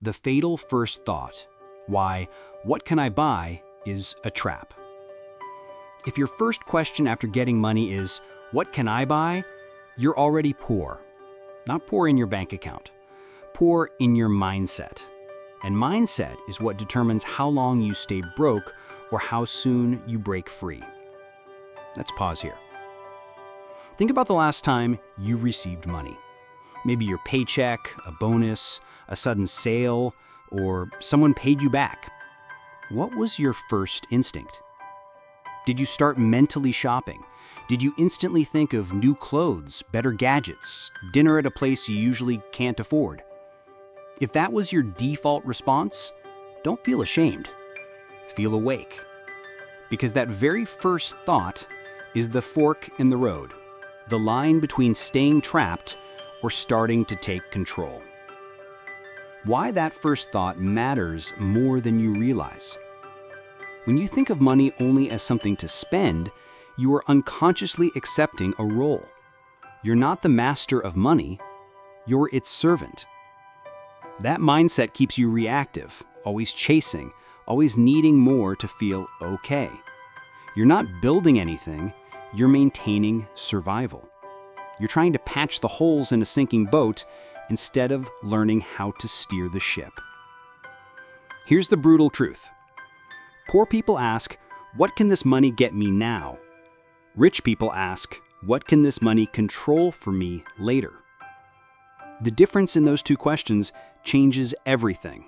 The fatal first thought, why, what can I buy, is a trap. If your first question after getting money is, what can I buy? You're already poor. Not poor in your bank account, poor in your mindset. And mindset is what determines how long you stay broke or how soon you break free. Let's pause here. Think about the last time you received money. Maybe your paycheck, a bonus, a sudden sale, or someone paid you back. What was your first instinct? Did you start mentally shopping? Did you instantly think of new clothes, better gadgets, dinner at a place you usually can't afford? If that was your default response, don't feel ashamed. Feel awake. Because that very first thought is the fork in the road, the line between staying trapped or starting to take control. Why that first thought matters more than you realize. When you think of money only as something to spend, you are unconsciously accepting a role. You're not the master of money, you're its servant. That mindset keeps you reactive, always chasing, always needing more to feel okay. You're not building anything, you're maintaining survival. You're trying to patch the holes in a sinking boat instead of learning how to steer the ship. Here's the brutal truth. Poor people ask, what can this money get me now? Rich people ask, what can this money control for me later? The difference in those two questions changes everything.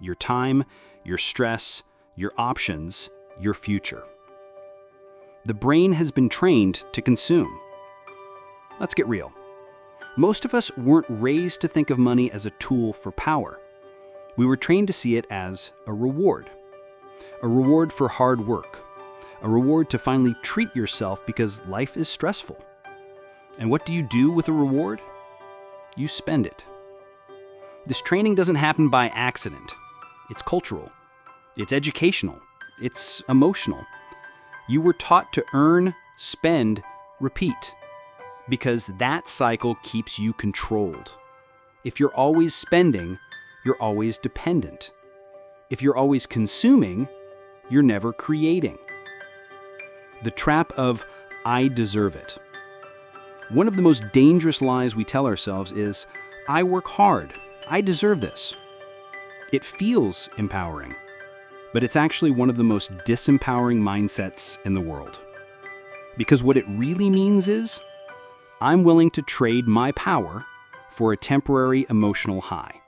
Your time, your stress, your options, your future. The brain has been trained to consume. Let's get real. Most of us weren't raised to think of money as a tool for power. We were trained to see it as a reward for hard work, a reward to finally treat yourself because life is stressful. And what do you do with a reward? You spend it. This training doesn't happen by accident. It's cultural. It's educational. It's emotional. You were taught to earn, spend, repeat. Because that cycle keeps you controlled. If you're always spending, you're always dependent. If you're always consuming, you're never creating. The trap of, I deserve it. One of the most dangerous lies we tell ourselves is, I work hard, I deserve this. It feels empowering, but it's actually one of the most disempowering mindsets in the world. Because what it really means is, I'm willing to trade my power for a temporary emotional high.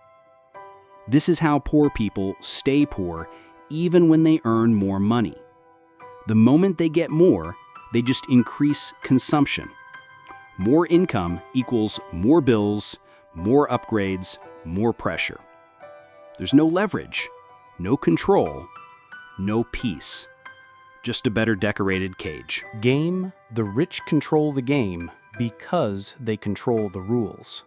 This is how poor people stay poor even when they earn more money. The moment they get more, they just increase consumption. More income equals more bills, more upgrades, more pressure. There's no leverage, no control, no peace. Just a better decorated cage. Game, the rich control the game because they control the rules.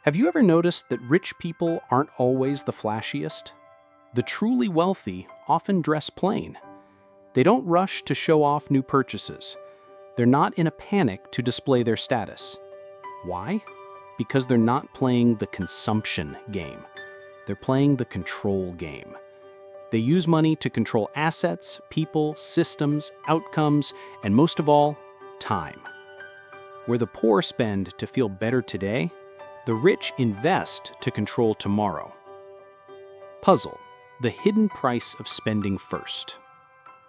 Have you ever noticed that rich people aren't always the flashiest? The truly wealthy often dress plain. They don't rush to show off new purchases. They're not in a panic to display their status. Why? Because they're not playing the consumption game. They're playing the control game. They use money to control assets, people, systems, outcomes, and most of all, time. Where the poor spend to feel better today, the rich invest to control tomorrow. Puzzle, the hidden price of spending first.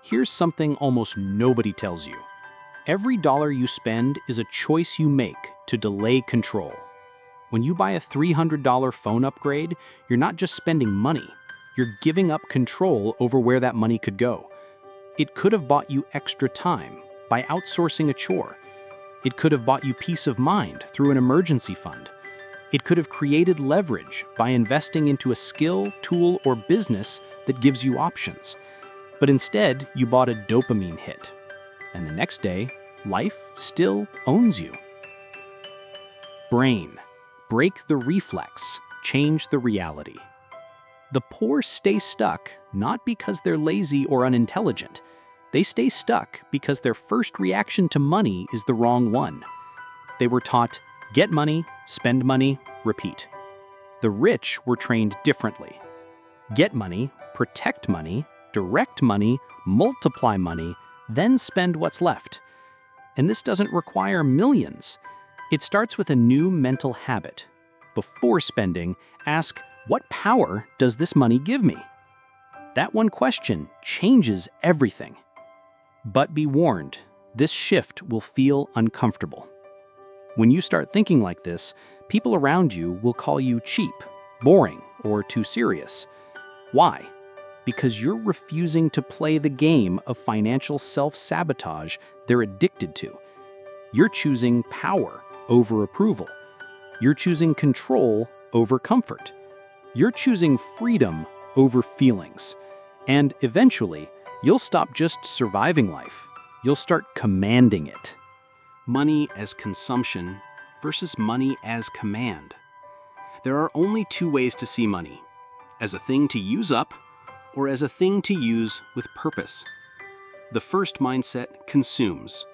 Here's something almost nobody tells you. Every dollar you spend is a choice you make to delay control. When you buy a $300 phone upgrade, you're not just spending money, you're giving up control over where that money could go. It could have bought you extra time by outsourcing a chore. It could have bought you peace of mind through an emergency fund. It could have created leverage by investing into a skill, tool, or business that gives you options. But instead, you bought a dopamine hit. And the next day, life still owns you. Brain. Break the reflex. Change the reality. The poor stay stuck not because they're lazy or unintelligent. They stay stuck because their first reaction to money is the wrong one. They were taught, get money, spend money, repeat. The rich were trained differently. Get money, protect money, direct money, multiply money, then spend what's left. And this doesn't require millions. It starts with a new mental habit. Before spending, ask, what power does this money give me? That one question changes everything. But be warned, this shift will feel uncomfortable. When you start thinking like this, people around you will call you cheap, boring, or too serious. Why? Because you're refusing to play the game of financial self-sabotage they're addicted to. You're choosing power over approval. You're choosing control over comfort. You're choosing freedom over feelings. And eventually, you'll stop just surviving life. You'll start commanding it. Money as consumption versus money as command. There are only two ways to see money: as a thing to use up or as a thing to use with purpose. The first mindset consumes.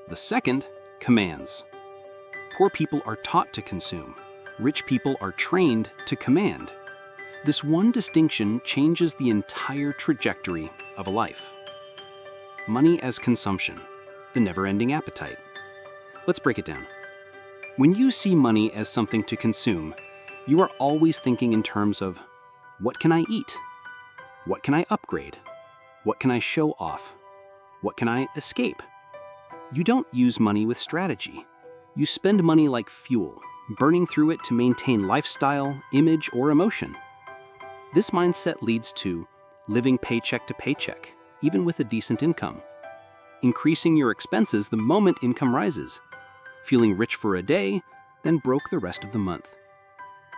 The second commands. Poor people are taught to consume. Rich people are trained to command. This one distinction changes the entire trajectory of a life. Money as consumption, the never-ending appetite. Let's break it down. When you see money as something to consume, you are always thinking in terms of, what can I eat? What can I upgrade? What can I show off? What can I escape? You don't use money with strategy. You spend money like fuel, burning through it to maintain lifestyle, image, or emotion. This mindset leads to living paycheck to paycheck, even with a decent income. Increasing your expenses the moment income rises. Feeling rich for a day, then broke the rest of the month.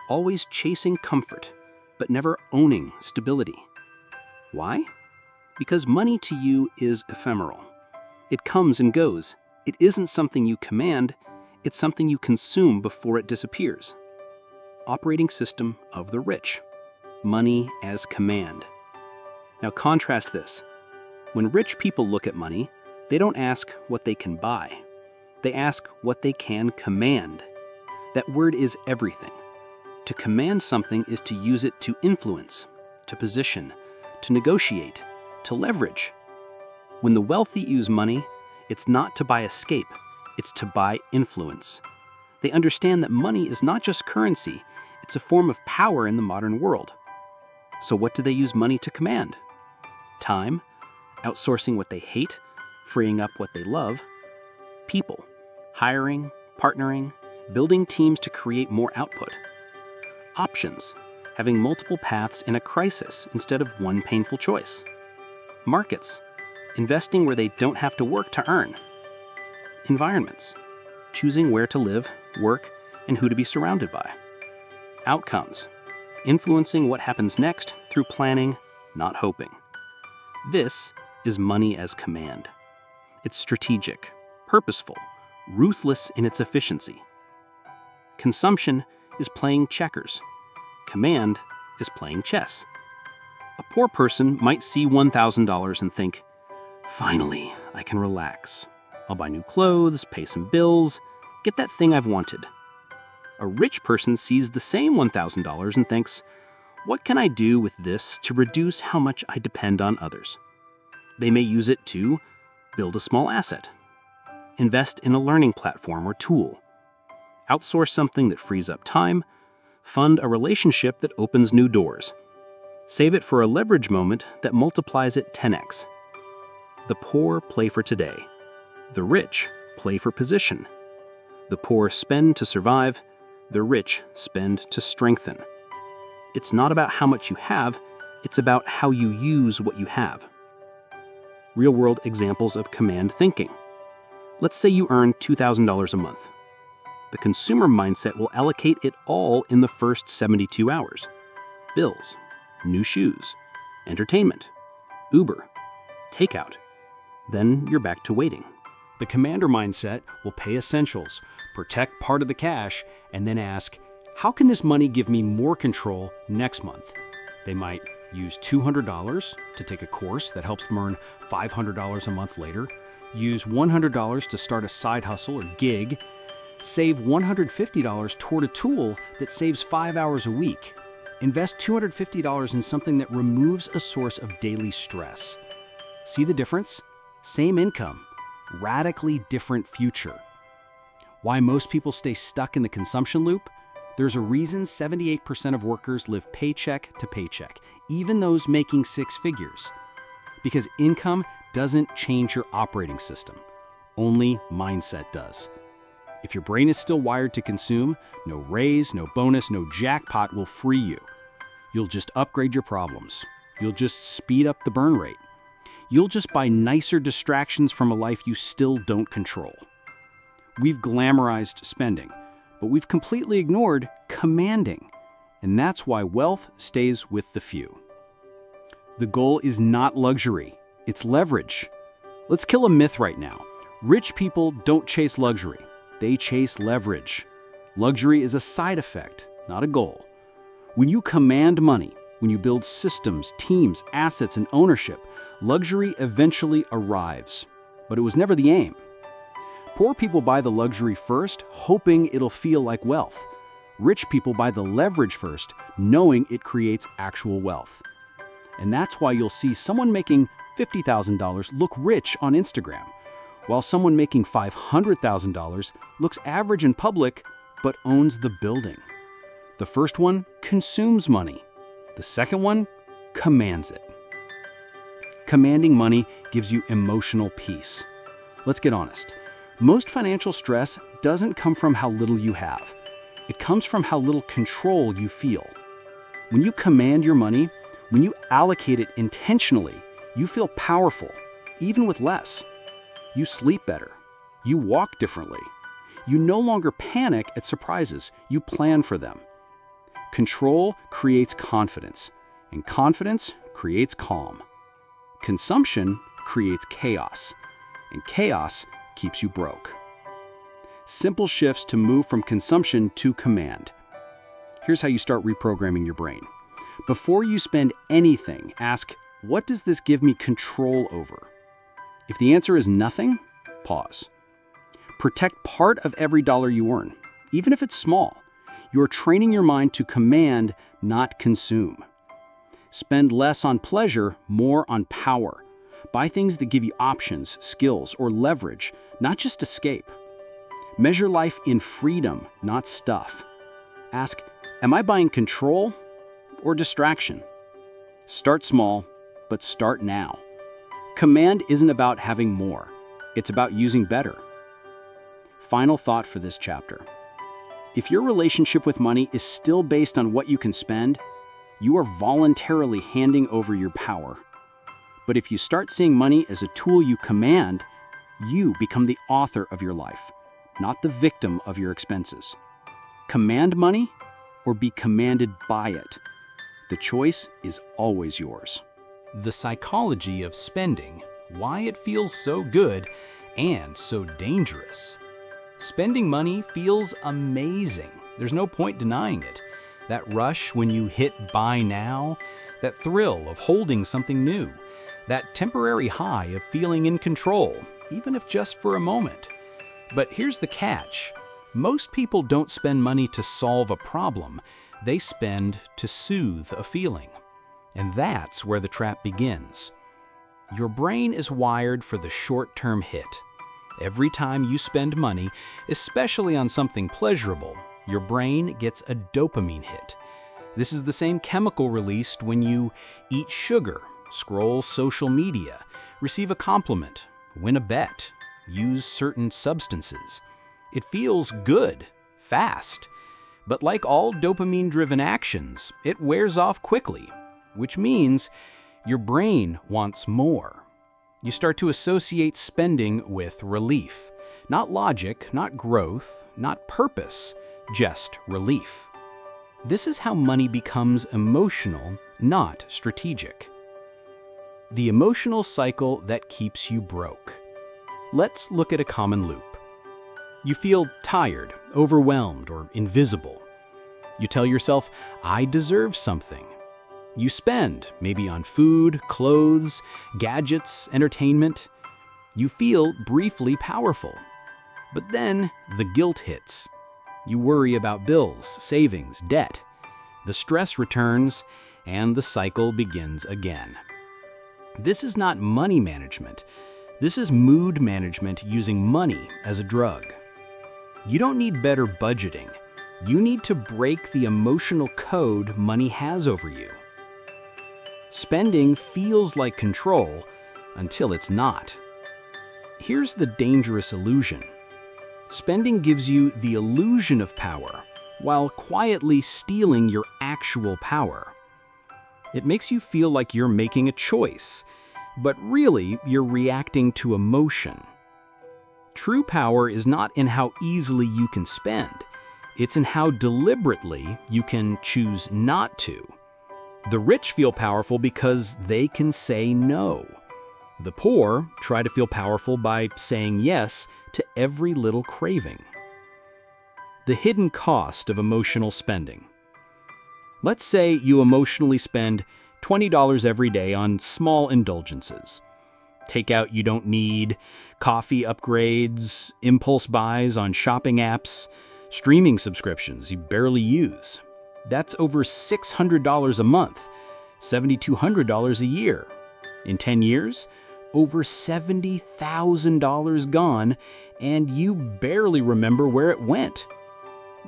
Always chasing comfort, but never owning stability. Why? Because money to you is ephemeral. It comes and goes. It isn't something you command, it's something you consume before it disappears. Operating system of the rich. Money as command. Now contrast this. When rich people look at money, they don't ask what they can buy. They ask what they can command. That word is everything. To command something is to use it to influence, to position, to negotiate, to leverage. When the wealthy use money, it's not to buy escape, it's to buy influence. They understand that money is not just currency, it's a form of power in the modern world. So what do they use money to command? Time, outsourcing what they hate, freeing up what they love. People, hiring, partnering, building teams to create more output. Options, having multiple paths in a crisis instead of one painful choice. Markets, investing where they don't have to work to earn. Environments, choosing where to live, work, and who to be surrounded by. Outcomes, influencing what happens next through planning, not hoping. This is money as command. It's strategic, purposeful, ruthless in its efficiency. Consumption is playing checkers. Command is playing chess. A poor person might see $1,000 and think, finally, I can relax. I'll buy new clothes, pay some bills, get that thing I've wanted. A rich person sees the same $1,000 and thinks, what can I do with this to reduce how much I depend on others? They may use it to build a small asset, invest in a learning platform or tool, outsource something that frees up time, fund a relationship that opens new doors, save it for a leverage moment that multiplies it 10x. The poor play for today. The rich play for position. The poor spend to survive. The rich spend to strengthen. It's not about how much you have, it's about how you use what you have. Real-world examples of command thinking. Let's say you earn $2,000 a month. The consumer mindset will allocate it all in the first 72 hours. Bills, new shoes, entertainment, Uber, takeout. Then you're back to waiting. The commander mindset will pay essentials, protect part of the cash, and then ask, how can this money give me more control next month? They might use $200 to take a course that helps them earn $500 a month later, use $100 to start a side hustle or gig, Save $150 toward a tool that saves 5 hours a week. Invest $250 in something that removes a source of daily stress. See the difference? Same income, radically different future. Why most people stay stuck in the consumption loop? There's a reason 78% of workers live paycheck to paycheck, even those making six figures. Because income doesn't change your operating system. Only mindset does. If your brain is still wired to consume, no raise, no bonus, no jackpot will free you. You'll just upgrade your problems. You'll just speed up the burn rate. You'll just buy nicer distractions from a life you still don't control. We've glamorized spending, but we've completely ignored commanding. And that's why wealth stays with the few. The goal is not luxury, it's leverage. Let's kill a myth right now. Rich people don't chase luxury, they chase leverage. Luxury is a side effect, not a goal. When you command money, when you build systems, teams, assets, and ownership, luxury eventually arrives. But it was never the aim. Poor people buy the luxury first, hoping it'll feel like wealth. Rich people buy the leverage first, knowing it creates actual wealth. And that's why you'll see someone making $50,000 look rich on Instagram, while someone making $500,000 looks average in public but owns the building. The first one consumes money. The second one commands it. Commanding money gives you emotional peace. Let's get honest. Most financial stress doesn't come from how little you have. It comes from how little control you feel. When you command your money, when you allocate it intentionally, you feel powerful, even with less. You sleep better. You walk differently. You no longer panic at surprises. You plan for them. Control creates confidence, and confidence creates calm. Consumption creates chaos, and chaos keeps you broke. Simple shifts to move from consumption to command. Here's how you start reprogramming your brain. Before you spend anything, ask, what does this give me control over? If the answer is nothing, pause. Protect part of every dollar you earn, even if it's small. You're training your mind to command, not consume. Spend less on pleasure, more on power. Buy things that give you options, skills, or leverage, not just escape. Measure life in freedom, not stuff. Ask, am I buying control or distraction? Start small, but start now. Command isn't about having more. It's about using better. Final thought for this chapter. If your relationship with money is still based on what you can spend, you are voluntarily handing over your power. But if you start seeing money as a tool you command, you become the author of your life, not the victim of your expenses. Command money or be commanded by it. The choice is always yours. The psychology of spending, why it feels so good and so dangerous. Spending money feels amazing. There's no point denying it. That rush when you hit buy now, that thrill of holding something new, that temporary high of feeling in control, even if just for a moment. But here's the catch. Most people don't spend money to solve a problem. They spend to soothe a feeling. And that's where the trap begins. Your brain is wired for the short-term hit. Every time you spend money, especially on something pleasurable, your brain gets a dopamine hit. This is the same chemical released when you eat sugar, scroll social media, receive a compliment, win a bet, use certain substances. It feels good, fast. But like all dopamine-driven actions, it wears off quickly, which means your brain wants more. You start to associate spending with relief. Not logic, not growth, not purpose, just relief. This is how money becomes emotional, not strategic. The emotional cycle that keeps you broke. Let's look at a common loop. You feel tired, overwhelmed, or invisible. You tell yourself, I deserve something. You spend, maybe on food, clothes, gadgets, entertainment. You feel briefly powerful. But then the guilt hits. You worry about bills, savings, debt. The stress returns, and the cycle begins again. This is not money management. This is mood management using money as a drug. You don't need better budgeting. You need to break the emotional code money has over you. Spending feels like control until it's not. Here's the dangerous illusion. Spending gives you the illusion of power while quietly stealing your actual power. It makes you feel like you're making a choice, but really you're reacting to emotion. True power is not in how easily you can spend. It's in how deliberately you can choose not to. The rich feel powerful because they can say no. The poor try to feel powerful by saying yes to every little craving. The hidden cost of emotional spending. Let's say you emotionally spend $20 every day on small indulgences. Takeout you don't need, coffee upgrades, impulse buys on shopping apps, streaming subscriptions you barely use. That's over $600 a month, $7,200 a year. In 10 years, over $70,000 gone, and you barely remember where it went.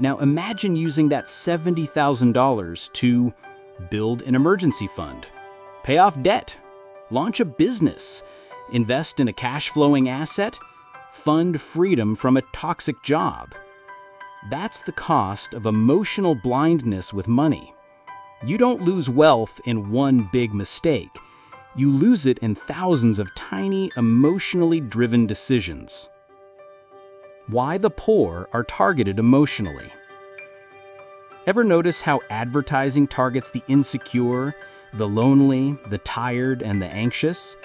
Now imagine using that $70,000 to build an emergency fund, pay off debt, launch a business, invest in a cash-flowing asset, fund freedom from a toxic job. That's the cost of emotional blindness with money. You don't lose wealth in one big mistake. You lose it in thousands of tiny, emotionally driven decisions. Why the poor are targeted emotionally. Ever notice how advertising targets the insecure, the lonely, the tired, and the anxious?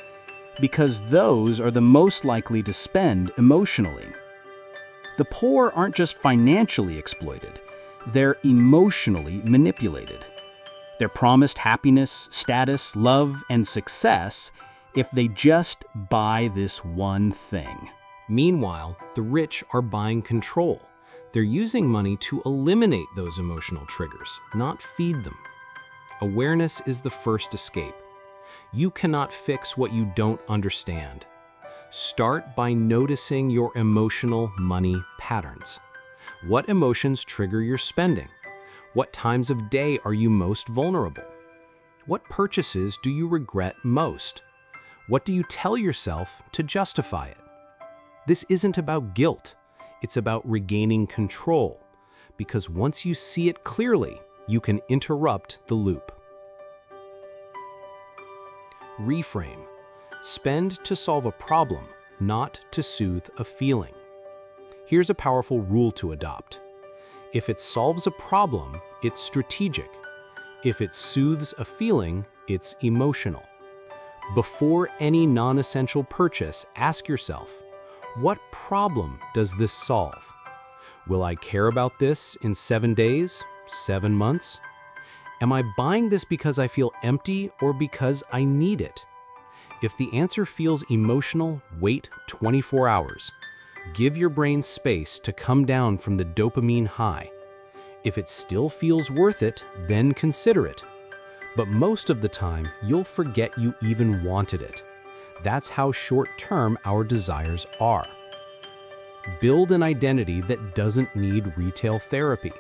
Because those are the most likely to spend emotionally. The poor aren't just financially exploited, they're emotionally manipulated. They're promised happiness, status, love, and success if they just buy this one thing. Meanwhile, the rich are buying control. They're using money to eliminate those emotional triggers, not feed them. Awareness is the first escape. You cannot fix what you don't understand. Start by noticing your emotional money patterns. What emotions trigger your spending? What times of day are you most vulnerable? What purchases do you regret most? What do you tell yourself to justify it? This isn't about guilt. It's about regaining control, because once you see it clearly, you can interrupt the loop. Reframe. Spend to solve a problem, not to soothe a feeling. Here's a powerful rule to adopt. If it solves a problem, it's strategic. If it soothes a feeling, it's emotional. Before any non-essential purchase, ask yourself, what problem does this solve? Will I care about this in 7 days, 7 months? Am I buying this because I feel empty or because I need it? If the answer feels emotional, wait 24 hours. Give your brain space to come down from the dopamine high. If it still feels worth it, then consider it. But most of the time, you'll forget you even wanted it. That's how short-term our desires are. Build an identity that doesn't need retail therapy.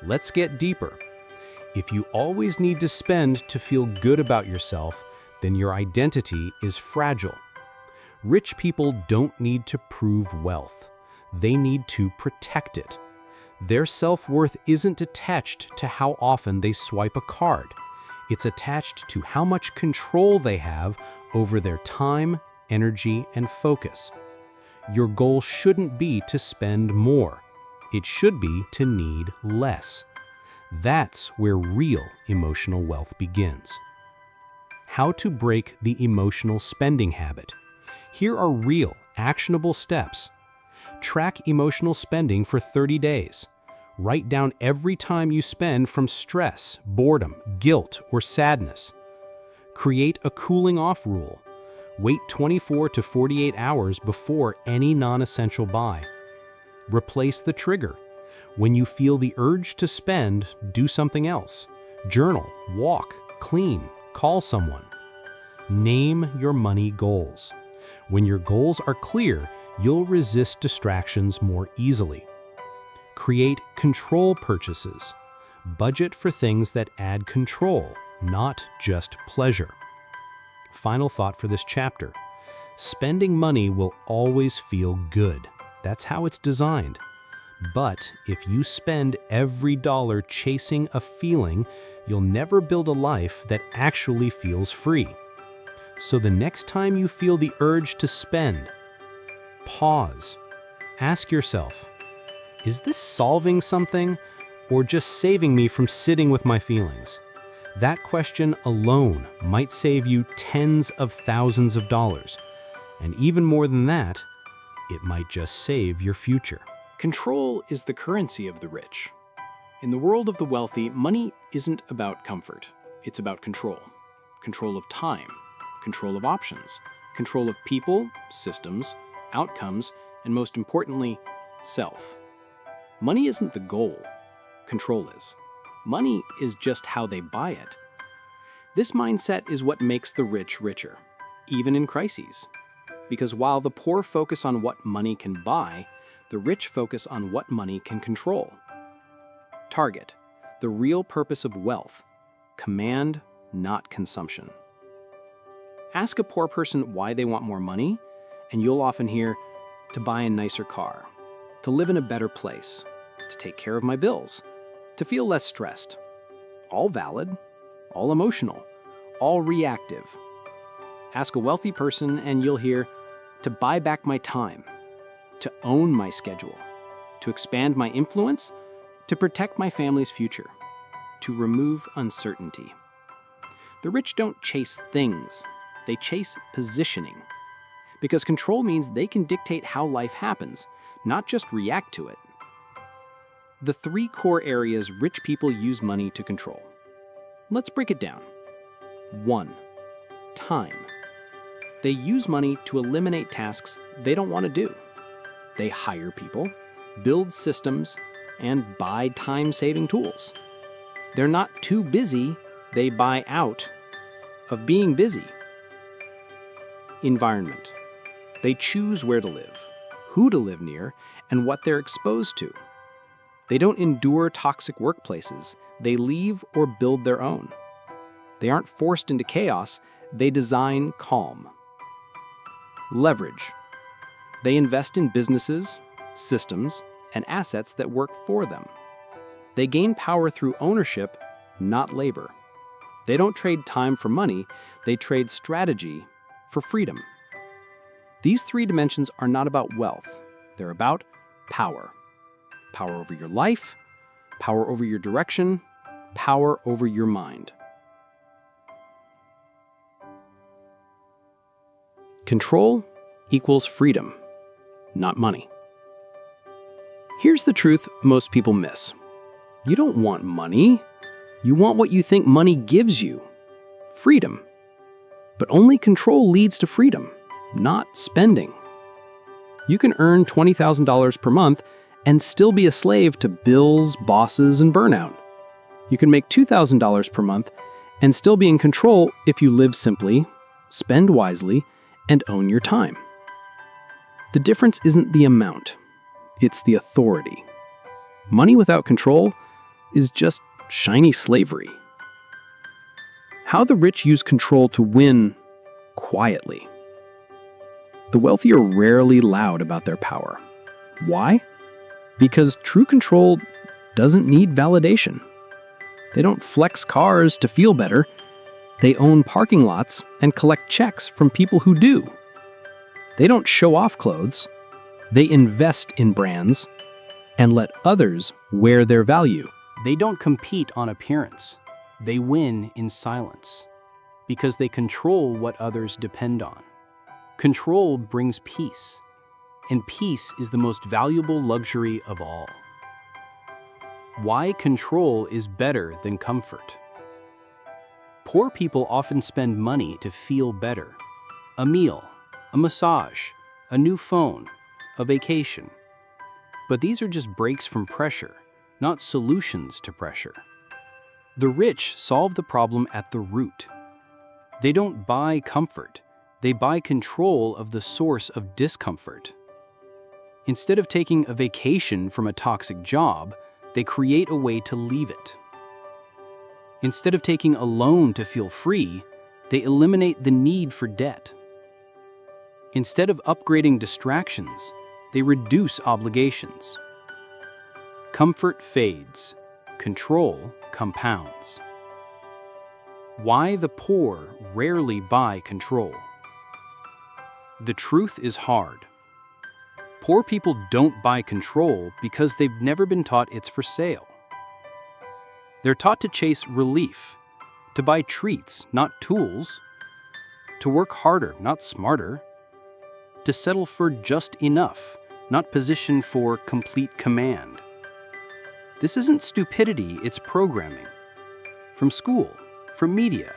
Let's get deeper. If you always need to spend to feel good about yourself, then your identity is fragile. Rich people don't need to prove wealth. They need to protect it. Their self-worth isn't attached to how often they swipe a card. It's attached to how much control they have over their time, energy, and focus. Your goal shouldn't be to spend more. It should be to need less. That's where real emotional wealth begins. How to break the emotional spending habit. Here are real, actionable steps. Track emotional spending for 30 days. Write down every time you spend from stress, boredom, guilt, or sadness. Create a cooling off rule. Wait 24 to 48 hours before any non-essential buy. Replace the trigger. When you feel the urge to spend, do something else. Journal, walk, clean, call someone. Name your money goals. When your goals are clear, you'll resist distractions more easily. Create control purchases. Budget for things that add control, not just pleasure. Final thought for this chapter. Spending money will always feel good. That's how it's designed. But if you spend every dollar chasing a feeling, you'll never build a life that actually feels free. So the next time you feel the urge to spend, pause. Ask yourself, is this solving something or just saving me from sitting with my feelings? That question alone might save you tens of thousands of dollars. And even more than that, it might just save your future. Control is the currency of the rich. In the world of the wealthy, money isn't about comfort. It's about control. Control of time, control of options, control of people, systems, outcomes, and most importantly, self. Money isn't the goal. Control is. Money is just how they buy it. This mindset is what makes the rich richer, even in crises. Because while the poor focus on what money can buy, the rich focus on what money can control. Target, the real purpose of wealth, command, not consumption. Ask a poor person why they want more money, and you'll often hear, to buy a nicer car, to live in a better place, to take care of my bills, to feel less stressed. All valid, all emotional, all reactive. Ask a wealthy person and you'll hear, to buy back my time, to own my schedule, to expand my influence, to protect my family's future, to remove uncertainty. The rich don't chase things, they chase positioning. Because control means they can dictate how life happens, not just react to it. The three core areas rich people use money to control. Let's break it down. 1. Time. They use money to eliminate tasks they don't want to do. They hire people, build systems, and buy time-saving tools. They're not too busy, they buy out of being busy. Environment. They choose where to live, who to live near, and what they're exposed to. They don't endure toxic workplaces, they leave or build their own. They aren't forced into chaos, they design calm. Leverage. They invest in businesses, systems, and assets that work for them. They gain power through ownership, not labor. They don't trade time for money, they trade strategy for freedom. These three dimensions are not about wealth, they're about power. Power over your life, power over your direction, power over your mind. Control equals freedom, not money. Here's the truth most people miss. You don't want money. You want what you think money gives you, freedom. But only control leads to freedom, not spending. You can earn $20,000 per month and still be a slave to bills, bosses, and burnout. You can make $2,000 per month and still be in control if you live simply, spend wisely, and own your time. The difference isn't the amount, it's the authority. Money without control is just shiny slavery. How the rich use control to win quietly. The wealthy are rarely loud about their power. Why? Because true control doesn't need validation. They don't flex cars to feel better. They own parking lots and collect checks from people who do. They don't show off clothes. They invest in brands and let others wear their value. They don't compete on appearance. They win in silence because they control what others depend on. Control brings peace, and peace is the most valuable luxury of all. Why control is better than comfort. Poor people often spend money to feel better. A meal, a massage, a new phone, a vacation. But these are just breaks from pressure, not solutions to pressure. The rich solve the problem at the root. They don't buy comfort, they buy control of the source of discomfort. Instead of taking a vacation from a toxic job, they create a way to leave it. Instead of taking a loan to feel free, they eliminate the need for debt. Instead of upgrading distractions, they reduce obligations. Comfort fades, control compounds. Why the poor rarely buy control. The truth is hard. Poor people don't buy control because they've never been taught it's for sale. They're taught to chase relief, to buy treats, not tools, to work harder, not smarter, to settle for just enough, not position for complete command. This isn't stupidity, it's programming. From school, from media,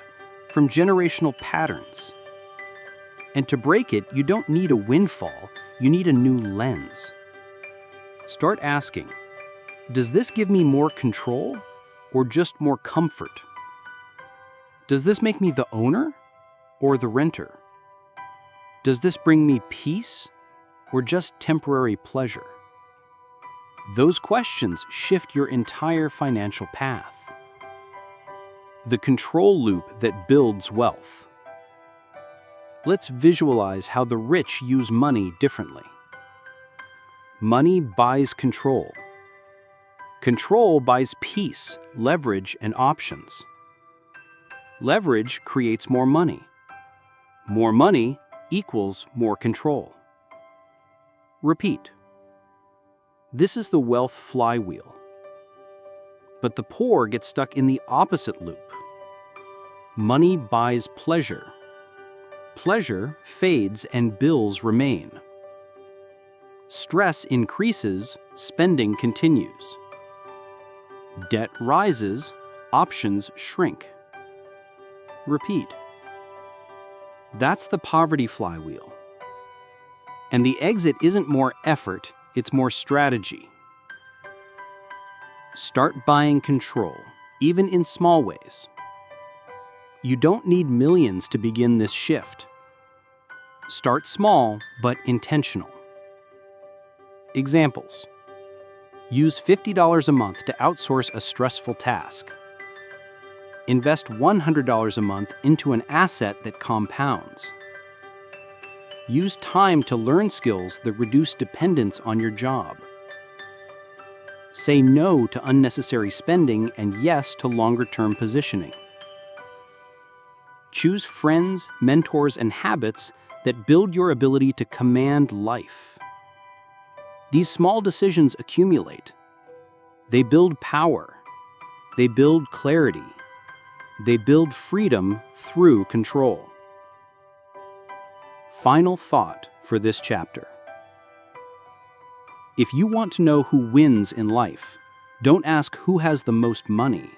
from generational patterns. And to break it, you don't need a windfall, you need a new lens. Start asking, does this give me more control or just more comfort? Does this make me the owner or the renter? Does this bring me peace or just temporary pleasure? Those questions shift your entire financial path. The control loop that builds wealth. Let's visualize how the rich use money differently. Money buys control. Control buys peace, leverage, and options. Leverage creates more money. More money equals more control. Repeat. This is the wealth flywheel. But the poor get stuck in the opposite loop. Money buys pleasure. Pleasure fades and bills remain. Stress increases, spending continues. Debt rises, options shrink. Repeat. That's the poverty flywheel. And the exit isn't more effort, it's more strategy. Start buying control, even in small ways. You don't need millions to begin this shift. Start small, but intentional. Examples. Use $50 a month to outsource a stressful task. Invest $100 a month into an asset that compounds. Use time to learn skills that reduce dependence on your job. Say no to unnecessary spending and yes to longer-term positioning. Choose friends, mentors, and habits that build your ability to command life. These small decisions accumulate. They build power. They build clarity. They build freedom through control. Final thought for this chapter. If you want to know who wins in life, don't ask who has the most money.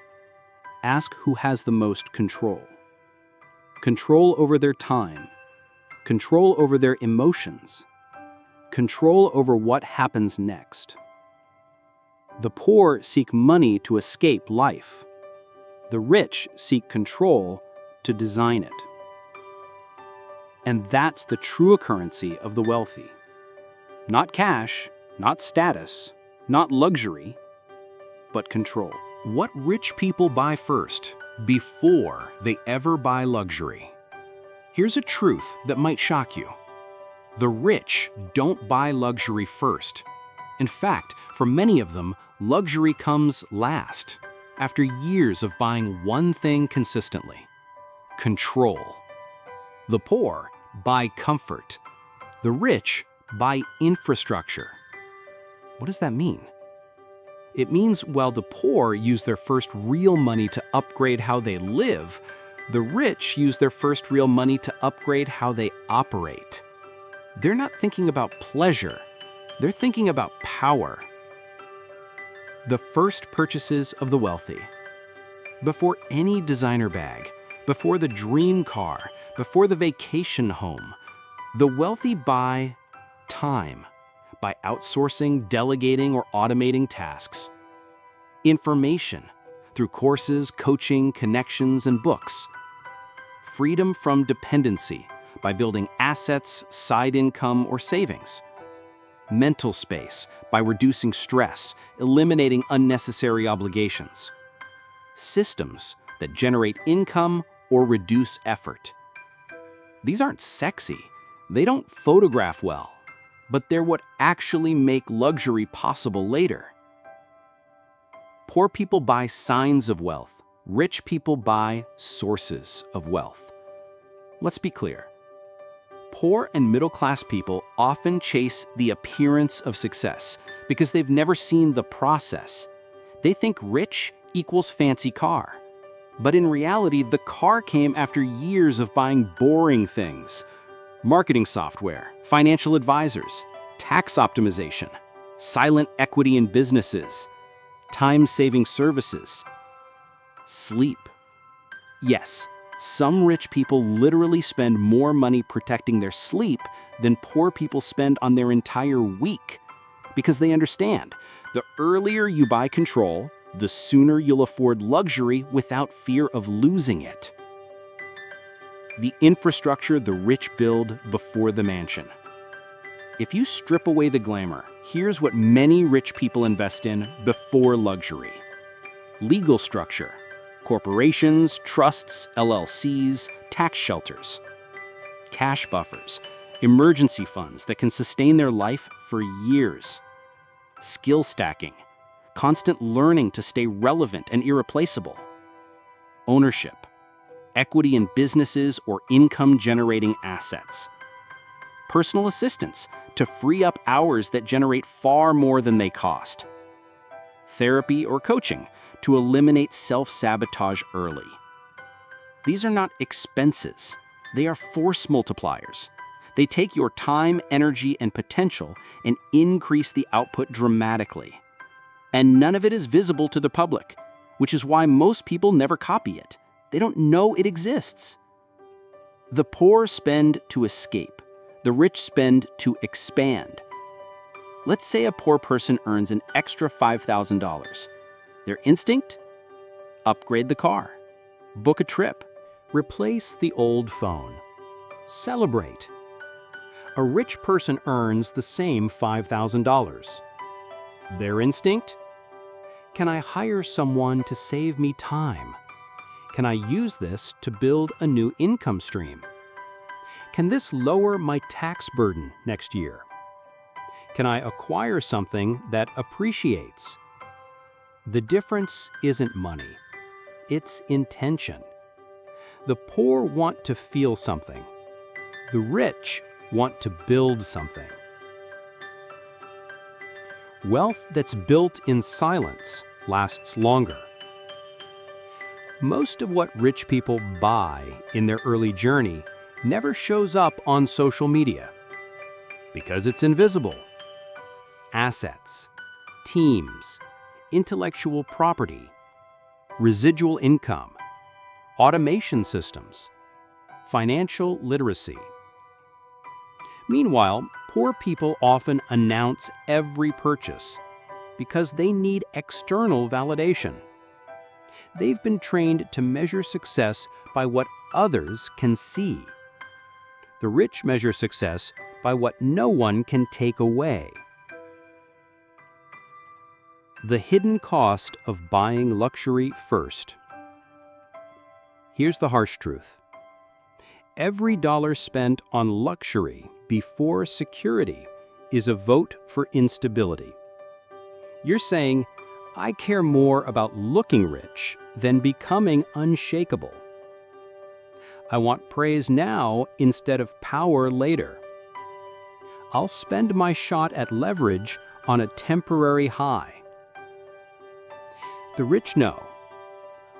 Ask who has the most control. Control over their time. Control over their emotions. Control over what happens next. The poor seek money to escape life. The rich seek control to design it. And that's the true currency of the wealthy. Not cash, not status, not luxury, but control. What rich people buy first, before they ever buy luxury? Here's a truth that might shock you. The rich don't buy luxury first. In fact, for many of them, luxury comes last, after years of buying one thing consistently: control. The poor buy comfort. The rich buy infrastructure. What does that mean? It means while the poor use their first real money to upgrade how they live, the rich use their first real money to upgrade how they operate. They're not thinking about pleasure, they're thinking about power. The first purchases of the wealthy. Before any designer bag, before the dream car, before the vacation home, the wealthy buy time. by outsourcing, delegating, or automating tasks. Information through courses, coaching, connections, and books. Freedom from dependency by building assets, side income, or savings. Mental space by reducing stress, eliminating unnecessary obligations. Systems that generate income or reduce effort. These aren't sexy, they don't photograph well, but they're what actually make luxury possible later. Poor people buy signs of wealth. Rich people buy sources of wealth. Let's be clear. Poor and middle-class people often chase the appearance of success because they've never seen the process. They think rich equals fancy car. But in reality, the car came after years of buying boring things. Marketing software, financial advisors, tax optimization, silent equity in businesses, time-saving services, sleep. Yes, some rich people literally spend more money protecting their sleep than poor people spend on their entire week. Because they understand, the earlier you buy control, the sooner you'll afford luxury without fear of losing it. The infrastructure the rich build before the mansion. If you strip away the glamour, here's what many rich people invest in before luxury. Legal structure, corporations, trusts, LLCs, tax shelters. Cash buffers, emergency funds that can sustain their life for years. Skill stacking, constant learning to stay relevant and irreplaceable. Ownership, equity in businesses or income-generating assets. Personal assistance to free up hours that generate far more than they cost. Therapy or coaching to eliminate self-sabotage early. These are not expenses. They are force multipliers. They take your time, energy, and potential and increase the output dramatically. And none of it is visible to the public, which is why most people never copy it. They don't know it exists. The poor spend to escape. The rich spend to expand. Let's say a poor person earns an extra $5,000. Their instinct? Upgrade the car. Book a trip. Replace the old phone. Celebrate. A rich person earns the same $5,000. Their instinct? Can I hire someone to save me time? Can I use this to build a new income stream? Can this lower my tax burden next year? Can I acquire something that appreciates? The difference isn't money. It's intention. The poor want to feel something. The rich want to build something. Wealth that's built in silence lasts longer. Most of what rich people buy in their early journey never shows up on social media because it's invisible. Assets, teams, intellectual property, residual income, automation systems, financial literacy. Meanwhile, poor people often announce every purchase because they need external validation. They've been trained to measure success by what others can see. The rich measure success by what no one can take away. The hidden cost of buying luxury first. Here's the harsh truth. Every dollar spent on luxury before security is a vote for instability. You're saying, I care more about looking rich than becoming unshakable. I want praise now instead of power later. I'll spend my shot at leverage on a temporary high. The rich know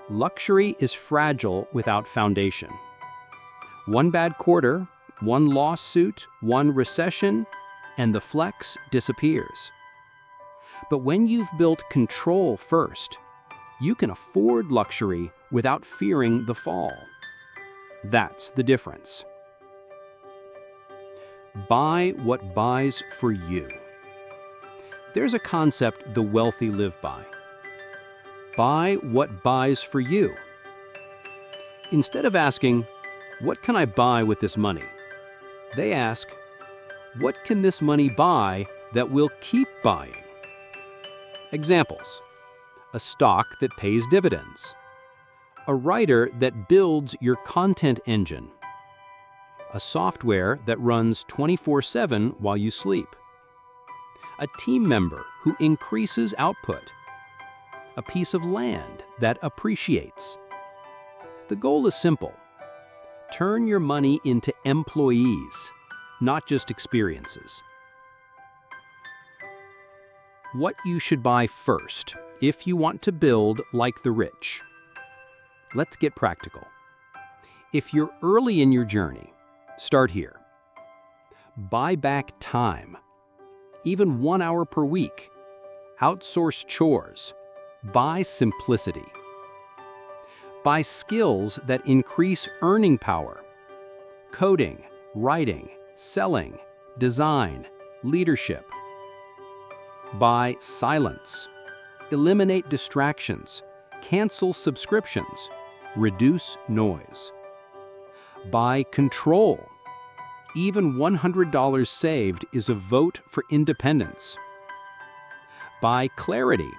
luxury is fragile without foundation. One bad quarter, one lawsuit, one recession, and the flex disappears. But when you've built control first, you can afford luxury without fearing the fall. That's the difference. Buy what buys for you. There's a concept the wealthy live by. Buy what buys for you. Instead of asking, "What can I buy with this money?" they ask, "What can this money buy that will keep buying?" Examples: a stock that pays dividends, a writer that builds your content engine, a software that runs 24/7 while you sleep, a team member who increases output, a piece of land that appreciates. The goal is simple. Turn your money into employees, not just experiences. What you should buy first if you want to build like the rich. Let's get practical. If you're early in your journey, start here. Buy back time, even 1 hour per week. Outsource chores. Buy simplicity. Buy skills that increase earning power. Coding, writing, selling, design, leadership. Buy silence. Eliminate distractions. Cancel subscriptions. Reduce noise. Buy control. Even $100 saved is a vote for independence. Buy clarity.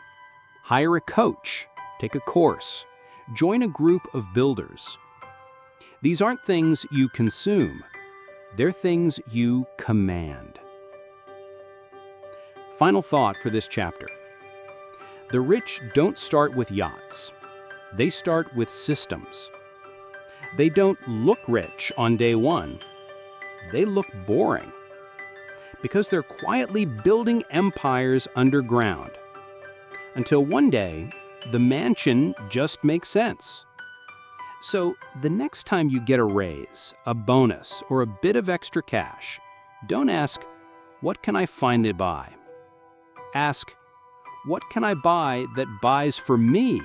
Hire a coach. Take a course. Join a group of builders. These aren't things you consume. They're things you command. Final thought for this chapter. The rich don't start with yachts. They start with systems. They don't look rich on day one. They look boring. Because they're quietly building empires underground. Until one day, the mansion just makes sense. So the next time you get a raise, a bonus, or a bit of extra cash, don't ask, "What can I finally buy?" Ask, "What can I buy that buys for me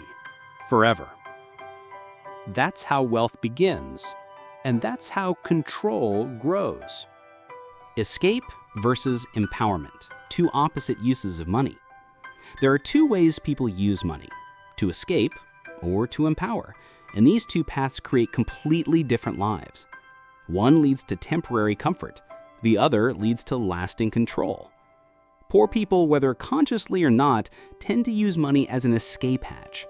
forever?" That's how wealth begins, and that's how control grows. Escape versus empowerment, two opposite uses of money. There are two ways people use money: to escape or to empower, and these two paths create completely different lives. One leads to temporary comfort, the other leads to lasting control. Poor people, whether consciously or not, tend to use money as an escape hatch.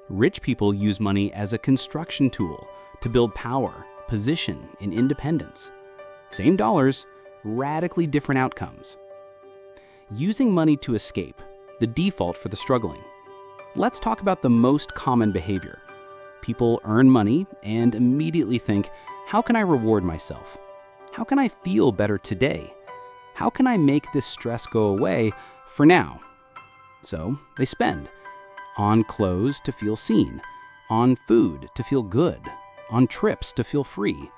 Rich people use money as a construction tool to build power, position, and independence. Same dollars, radically different outcomes. Using money to escape, the default for the struggling. Let's talk about the most common behavior. People earn money and immediately think, how can I reward myself? How can I feel better today? How can I make this stress go away for now? So they spend. On clothes to feel seen, on food to feel good, on trips to feel free,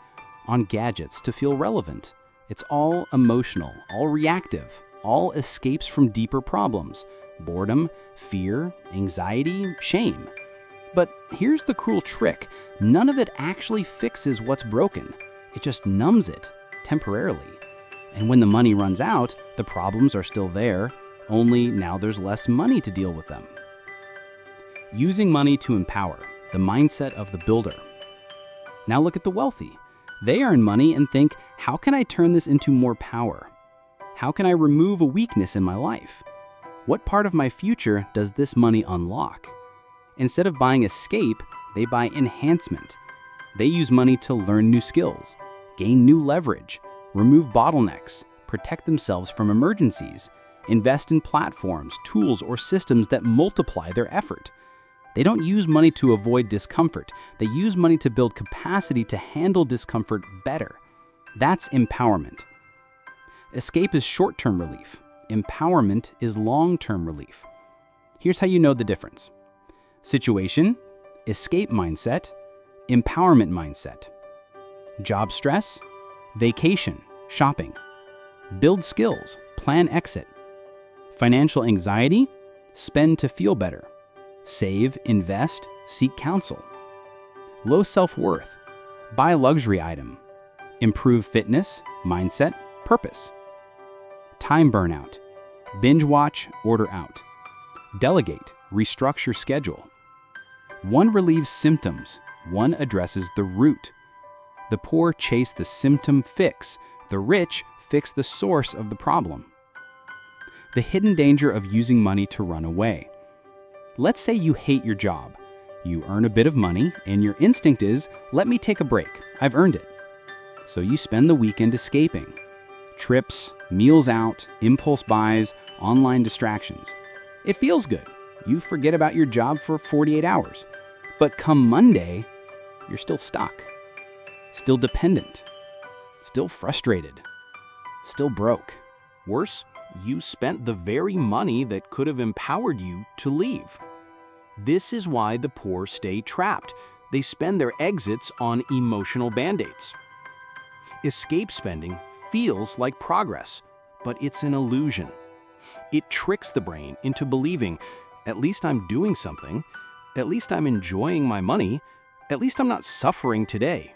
on gadgets to feel relevant. It's all emotional, all reactive, all escapes from deeper problems: boredom, fear, anxiety, shame. But here's the cruel trick. None of it actually fixes what's broken. It just numbs it, temporarily. And when the money runs out, the problems are still there, only now there's less money to deal with them. Using money to empower, the mindset of the builder. Now look at the wealthy. They earn money and think, how can I turn this into more power? How can I remove a weakness in my life? What part of my future does this money unlock? Instead of buying escape, they buy enhancement. They use money to learn new skills, gain new leverage, remove bottlenecks, protect themselves from emergencies, invest in platforms, tools, or systems that multiply their effort. They don't use money to avoid discomfort. They use money to build capacity to handle discomfort better. That's empowerment. Escape is short-term relief. Empowerment is long-term relief. Here's how you know the difference. Situation, escape mindset, empowerment mindset. Job stress, vacation, shopping. Build skills, plan exit. Financial anxiety, spend to feel better. Save, invest, seek counsel. Low self-worth, buy a luxury item. Improve fitness, mindset, purpose. Time burnout, Binge watch, order out. Delegate, restructure schedule. One relieves symptoms, one addresses the root. The poor chase the symptom fix, the rich fix the source of the problem. The hidden danger of using money to run away. Let's say you hate your job. You earn a bit of money, and your instinct is, let me take a break, I've earned it. So you spend the weekend escaping. Trips, meals out, impulse buys, online distractions. It feels good. You forget about your job for 48 hours. But come Monday, you're still stuck. Still dependent. Still frustrated. Still broke. Worse, you spent the very money that could have empowered you to leave. This is why the poor stay trapped. They spend their exits on emotional band-aids. Escape spending feels like progress, but it's an illusion. It tricks the brain into believing, at least I'm doing something, at least I'm enjoying my money, at least I'm not suffering today.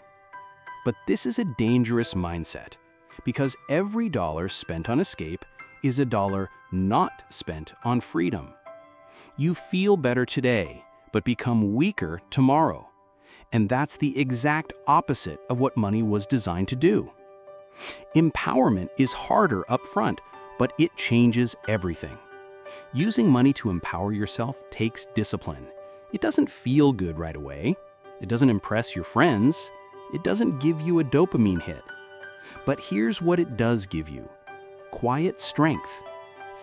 But this is a dangerous mindset, because every dollar spent on escape is a dollar not spent on freedom. You feel better today, but become weaker tomorrow. And that's the exact opposite of what money was designed to do. Empowerment is harder up front, but it changes everything. Using money to empower yourself takes discipline. It doesn't feel good right away. It doesn't impress your friends. It doesn't give you a dopamine hit. But here's what it does give you: quiet strength,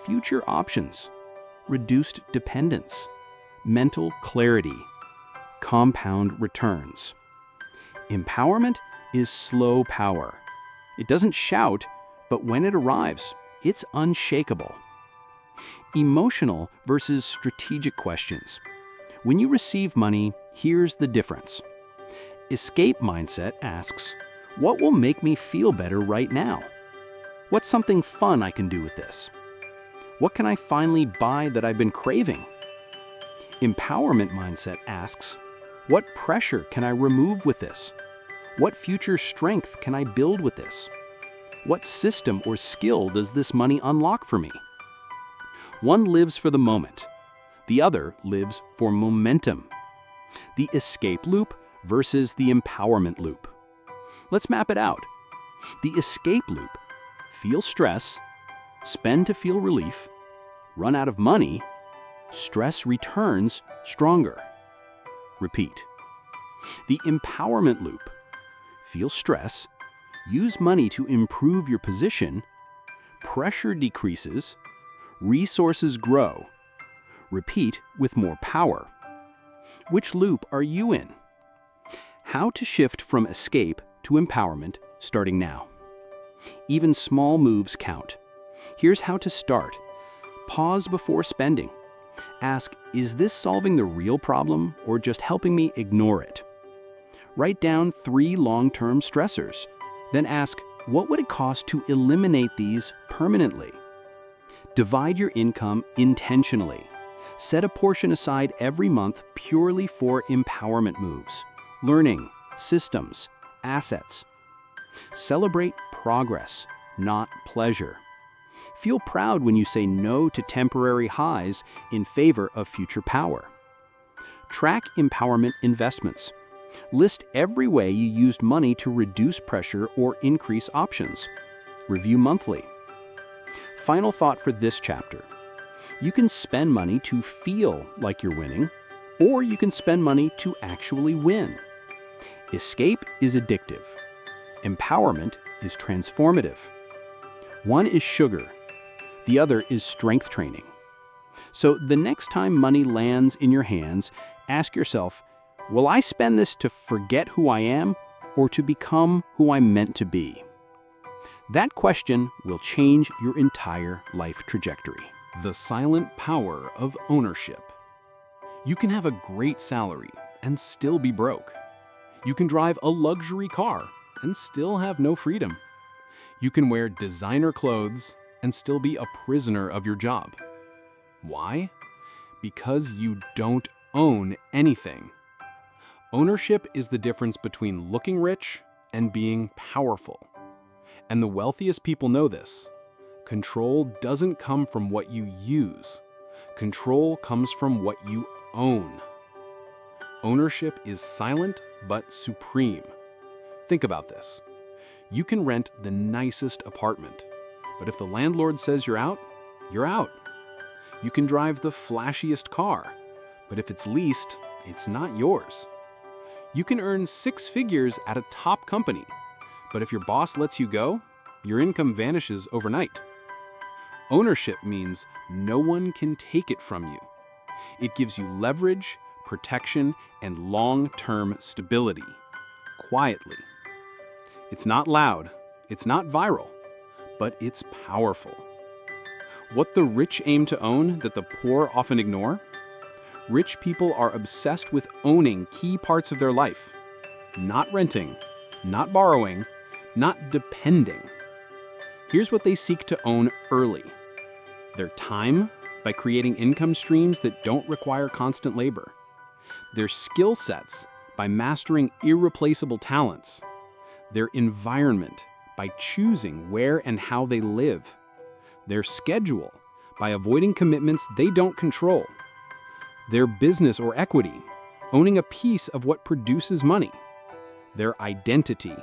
future options, reduced dependence, mental clarity, compound returns. Empowerment is slow power. It doesn't shout, but when it arrives, it's unshakable. Emotional versus strategic questions. When you receive money, here's the difference. Escape mindset asks, what will make me feel better right now? What's something fun I can do with this? What can I finally buy that I've been craving? Empowerment mindset asks, what pressure can I remove with this? What future strength can I build with this? What system or skill does this money unlock for me? One lives for the moment. The other lives for momentum. The escape loop versus the empowerment loop. Let's map it out. The escape loop: feel stress, spend to feel relief, run out of money, stress returns stronger. Repeat. The empowerment loop: feel stress, use money to improve your position, pressure decreases, resources grow. Repeat with more power. Which loop are you in? How to shift from escape to empowerment, starting now. Even small moves count. Here's how to start. Pause before spending. Ask, is this solving the real problem or just helping me ignore it? Write down 3 long-term stressors. Then ask, what would it cost to eliminate these permanently? Divide your income intentionally. Set a portion aside every month purely for empowerment moves, learning, systems, assets. Celebrate progress, not pleasure. Feel proud when you say no to temporary highs in favor of future power. Track empowerment investments. List every way you used money to reduce pressure or increase options. Review monthly. Final thought for this chapter. You can spend money to feel like you're winning, or you can spend money to actually win. Escape is addictive. Empowerment is transformative. One is sugar. The other is strength training. So the next time money lands in your hands, ask yourself, will I spend this to forget who I am or to become who I'm meant to be? That question will change your entire life trajectory. The silent power of ownership. You can have a great salary and still be broke. You can drive a luxury car and still have no freedom. You can wear designer clothes and still be a prisoner of your job. Why? Because you don't own anything. Ownership is the difference between looking rich and being powerful. And the wealthiest people know this. Control doesn't come from what you use. Control comes from what you own. Ownership is silent but supreme. Think about this. You can rent the nicest apartment, but if the landlord says you're out, you're out. You can drive the flashiest car, but if it's leased, it's not yours. You can earn 6 figures at a top company, but if your boss lets you go, your income vanishes overnight. Ownership means no one can take it from you. It gives you leverage, protection, and long-term stability, quietly. It's not loud, it's not viral, but it's powerful. What the rich aim to own that the poor often ignore? Rich people are obsessed with owning key parts of their life. Not renting, not borrowing, not depending. Here's what they seek to own early. Their time, by creating income streams that don't require constant labor. Their skill sets, by mastering irreplaceable talents. Their environment, by choosing where and how they live. Their schedule, by avoiding commitments they don't control. Their business or equity, owning a piece of what produces money. Their identity,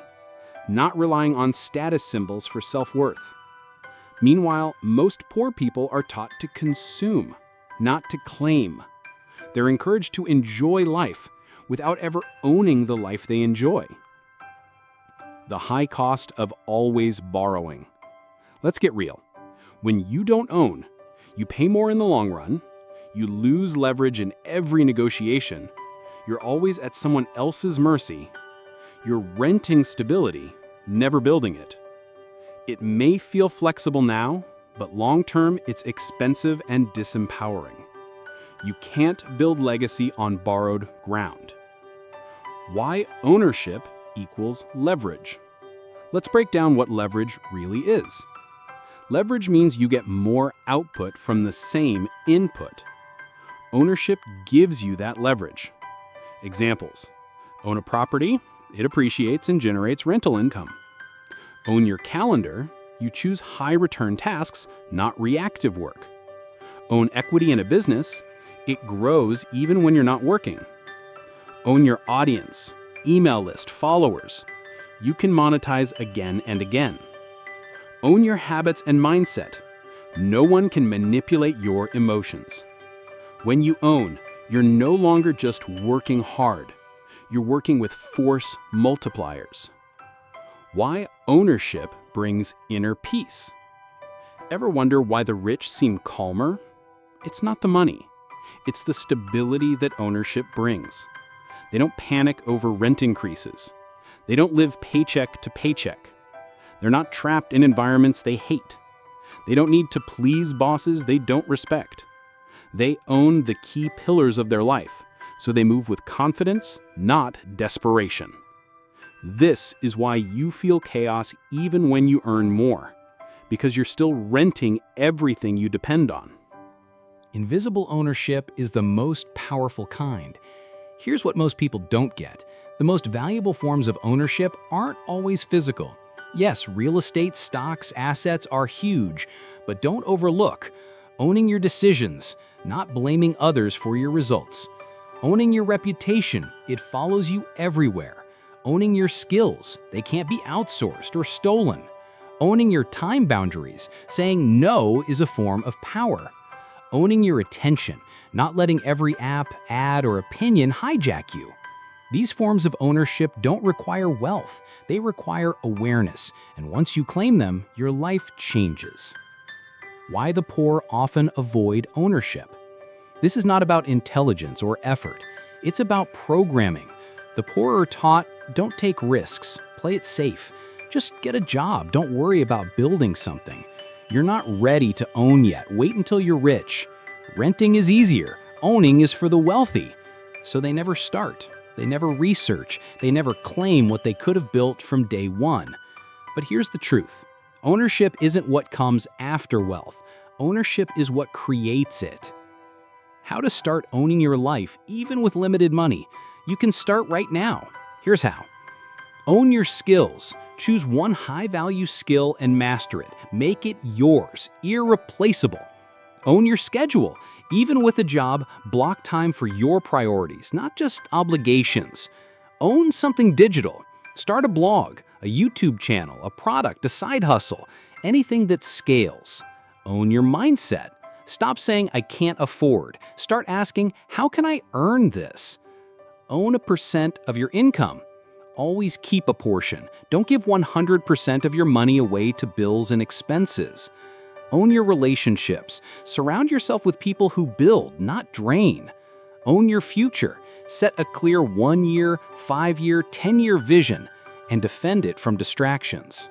not relying on status symbols for self-worth. Meanwhile, most poor people are taught to consume, not to claim. They're encouraged to enjoy life without ever owning the life they enjoy. The high cost of always borrowing. Let's get real. When you don't own, you pay more in the long run, you lose leverage in every negotiation, you're always at someone else's mercy, you're renting stability, never building it. It may feel flexible now, but long-term it's expensive and disempowering. You can't build legacy on borrowed ground. Why ownership equals leverage? Let's break down what leverage really is. Leverage means you get more output from the same input. Ownership gives you that leverage. Examples: own a property, it appreciates and generates rental income. Own your calendar, you choose high-return tasks, not reactive work. Own equity in a business, it grows even when you're not working. Own your audience, email list, followers. You can monetize again and again. Own your habits and mindset. No one can manipulate your emotions. When you own, you're no longer just working hard. You're working with force multipliers. Why ownership brings inner peace. Ever wonder why the rich seem calmer? It's not the money. It's the stability that ownership brings. They don't panic over rent increases. They don't live paycheck to paycheck. They're not trapped in environments they hate. They don't need to please bosses they don't respect. They own the key pillars of their life, so they move with confidence, not desperation. This is why you feel chaos even when you earn more, because you're still renting everything you depend on. Invisible ownership is the most powerful kind. Here's what most people don't get. The most valuable forms of ownership aren't always physical. Yes, real estate, stocks, assets are huge, but don't overlook owning your decisions, not blaming others for your results. Owning your reputation, it follows you everywhere. Owning your skills, they can't be outsourced or stolen. Owning your time boundaries, saying no is a form of power. Owning your attention, not letting every app, ad, or opinion hijack you. These forms of ownership don't require wealth, they require awareness, and once you claim them, your life changes. Why the poor often avoid ownership. This is not about intelligence or effort, it's about programming. The poor are taught, don't take risks, play it safe. Just get a job, don't worry about building something. You're not ready to own yet, wait until you're rich. Renting is easier, owning is for the wealthy. So they never start, they never research, they never claim what they could have built from day one. But here's the truth. Ownership isn't what comes after wealth. Ownership is what creates it. How to start owning your life even with limited money. You can start right now. Here's how. Own your skills. Choose one high-value skill and master it. Make it yours, irreplaceable. Own your schedule. Even with a job, block time for your priorities, not just obligations. Own something digital. Start a blog, a YouTube channel, a product, a side hustle, anything that scales. Own your mindset. Stop saying, I can't afford. Start asking, how can I earn this? Own a percent of your income. Always keep a portion. Don't give 100% of your money away to bills and expenses. Own your relationships. Surround yourself with people who build, not drain. Own your future. Set a clear 1-year, 5-year, 10-year vision and defend it from distractions.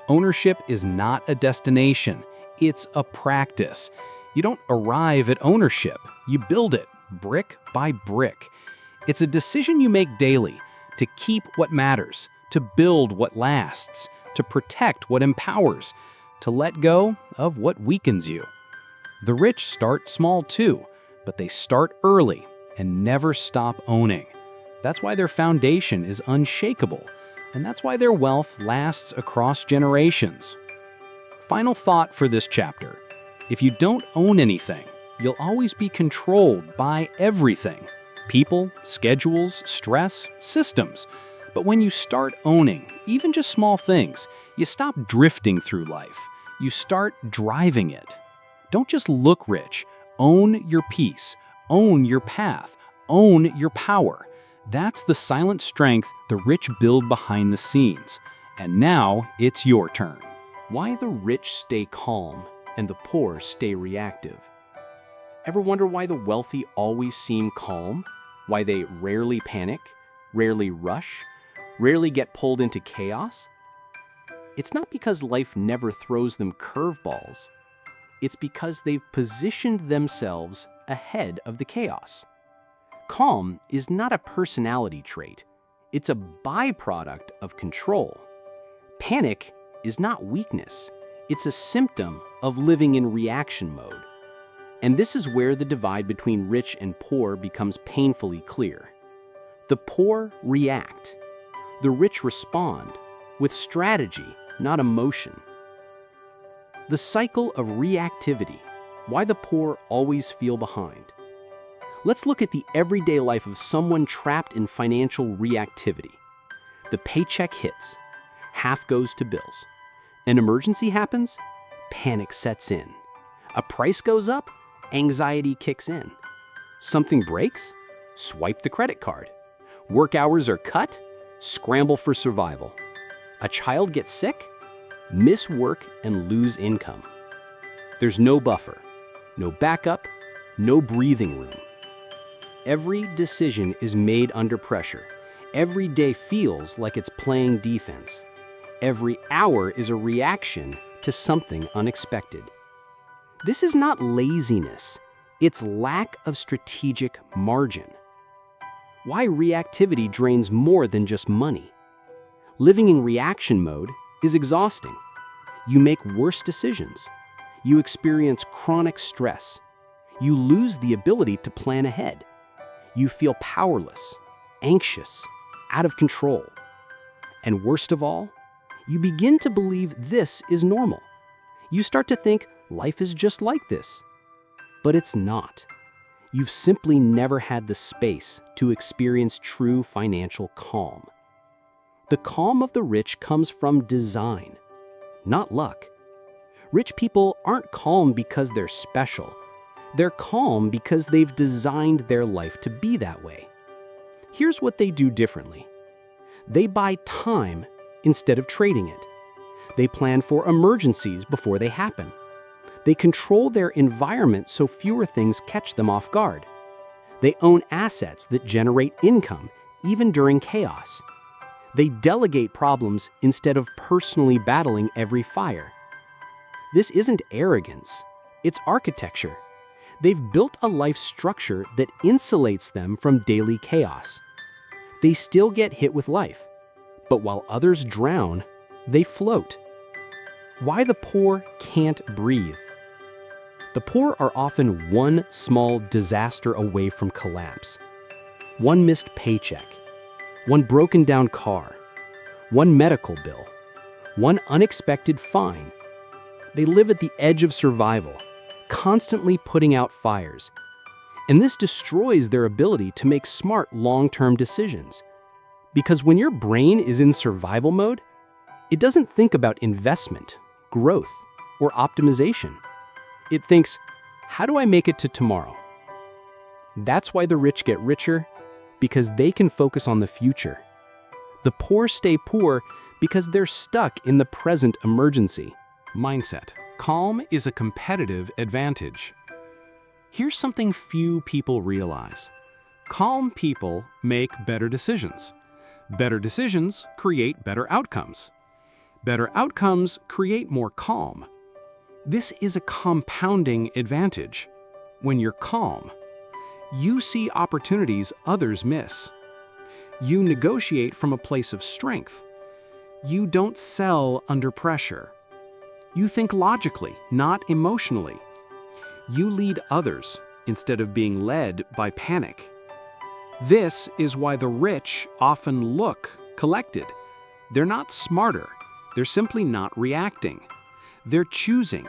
Ownership is not a destination. It's a practice. You don't arrive at ownership. You build it, brick by brick. It's a decision you make daily to keep what matters, to build what lasts, to protect what empowers, to let go of what weakens you. The rich start small too, but they start early and never stop owning. That's why their foundation is unshakable, and that's why their wealth lasts across generations. Final thought for this chapter. If you don't own anything, you'll always be controlled by everything. People, schedules, stress, systems. But when you start owning, even just small things, you stop drifting through life. You start driving it. Don't just look rich. Own your peace. Own your path. Own your power. That's the silent strength the rich build behind the scenes. And now it's your turn. Why the rich stay calm and the poor stay reactive? Ever wonder why the wealthy always seem calm? Why they rarely panic, rarely rush, rarely get pulled into chaos? It's not because life never throws them curveballs. It's because they've positioned themselves ahead of the chaos. Calm is not a personality trait. It's a byproduct of control. Panic is not weakness. It's a symptom of living in reaction mode. And this is where the divide between rich and poor becomes painfully clear. The poor react. The rich respond with strategy, not emotion. The cycle of reactivity, why the poor always feel behind. Let's look at the everyday life of someone trapped in financial reactivity. The paycheck hits, half goes to bills. An emergency happens, panic sets in. A price goes up, anxiety kicks in. Something breaks? Swipe the credit card. Work hours are cut? Scramble for survival. A child gets sick? Miss work and lose income. There's no buffer, no backup, no breathing room. Every decision is made under pressure. Every day feels like it's playing defense. Every hour is a reaction to something unexpected. This is not laziness, it's lack of strategic margin. Why reactivity drains more than just money? Living in reaction mode is exhausting. You make worse decisions. You experience chronic stress. You lose the ability to plan ahead. You feel powerless, anxious, out of control. And worst of all, you begin to believe this is normal. You start to think life is just like this. But it's not. You've simply never had the space to experience true financial calm. The calm of the rich comes from design, not luck. Rich people aren't calm because they're special. They're calm because they've designed their life to be that way. Here's what they do differently. They buy time instead of trading it. They plan for emergencies before they happen. They control their environment so fewer things catch them off guard. They own assets that generate income, even during chaos. They delegate problems instead of personally battling every fire. This isn't arrogance, it's architecture. They've built a life structure that insulates them from daily chaos. They still get hit with life, but while others drown, they float. Why the poor can't breathe? The poor are often one small disaster away from collapse. One missed paycheck, one broken down car, one medical bill, one unexpected fine. They live at the edge of survival, constantly putting out fires. And this destroys their ability to make smart long-term decisions. Because when your brain is in survival mode, it doesn't think about investment, growth, or optimization. It thinks, how do I make it to tomorrow? That's why the rich get richer, because they can focus on the future. The poor stay poor because they're stuck in the present emergency. Mindset. Calm is a competitive advantage. Here's something few people realize. Calm people make better decisions. Better decisions create better outcomes. Better outcomes create more calm. This is a compounding advantage. When you're calm, you see opportunities others miss. You negotiate from a place of strength. You don't sell under pressure. You think logically, not emotionally. You lead others instead of being led by panic. This is why the rich often look collected. They're not smarter. They're simply not reacting. They're choosing.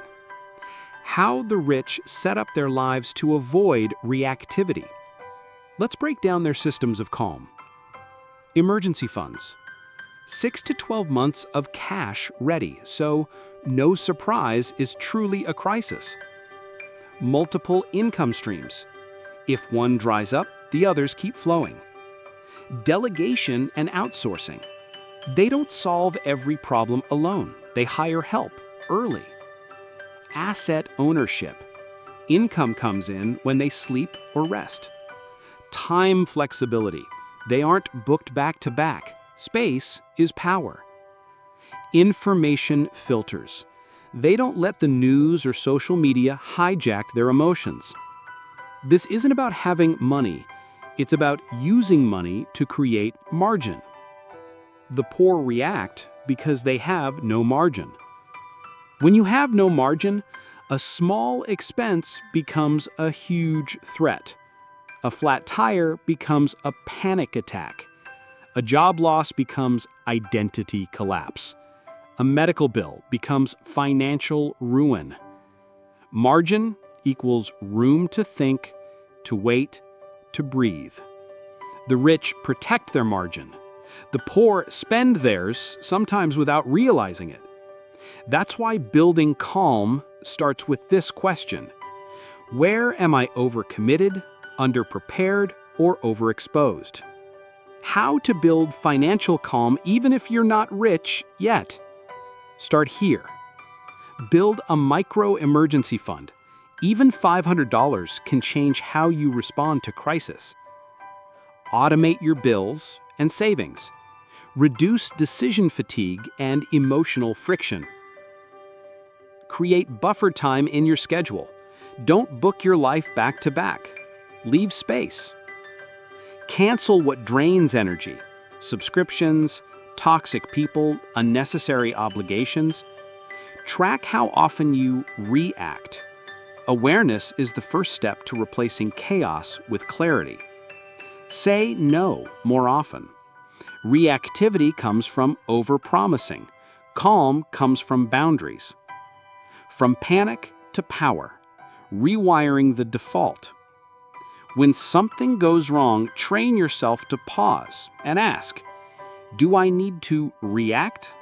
How the rich set up their lives to avoid reactivity. Let's break down their systems of calm. Emergency funds. 6 to 12 months of cash ready, so no surprise is truly a crisis. Multiple income streams. If one dries up, the others keep flowing. Delegation and outsourcing. They don't solve every problem alone. They hire help early. Asset ownership. Income comes in when they sleep or rest. Time flexibility. They aren't booked back to back. Space is power. Information filters. They don't let the news or social media hijack their emotions. This isn't about having money. It's about using money to create margin. The poor react because they have no margin. When you have no margin, a small expense becomes a huge threat. A flat tire becomes a panic attack. A job loss becomes identity collapse. A medical bill becomes financial ruin. Margin equals room to think, to wait, to breathe. The rich protect their margin. The poor spend theirs, sometimes without realizing it. That's why building calm starts with this question. Where am I overcommitted, underprepared, or overexposed? How to build financial calm even if you're not rich yet? Start here. Build a micro emergency fund. Even $500 can change how you respond to crisis. Automate your bills and savings. Reduce decision fatigue and emotional friction. Create buffer time in your schedule. Don't book your life back to back. Leave space. Cancel what drains energy. Subscriptions, toxic people, unnecessary obligations. Track how often you react. Awareness is the first step to replacing chaos with clarity. Say no more often. Reactivity comes from overpromising. Calm comes from boundaries. From panic to power. Rewiring the default. When something goes wrong, train yourself to pause and ask, do I need to react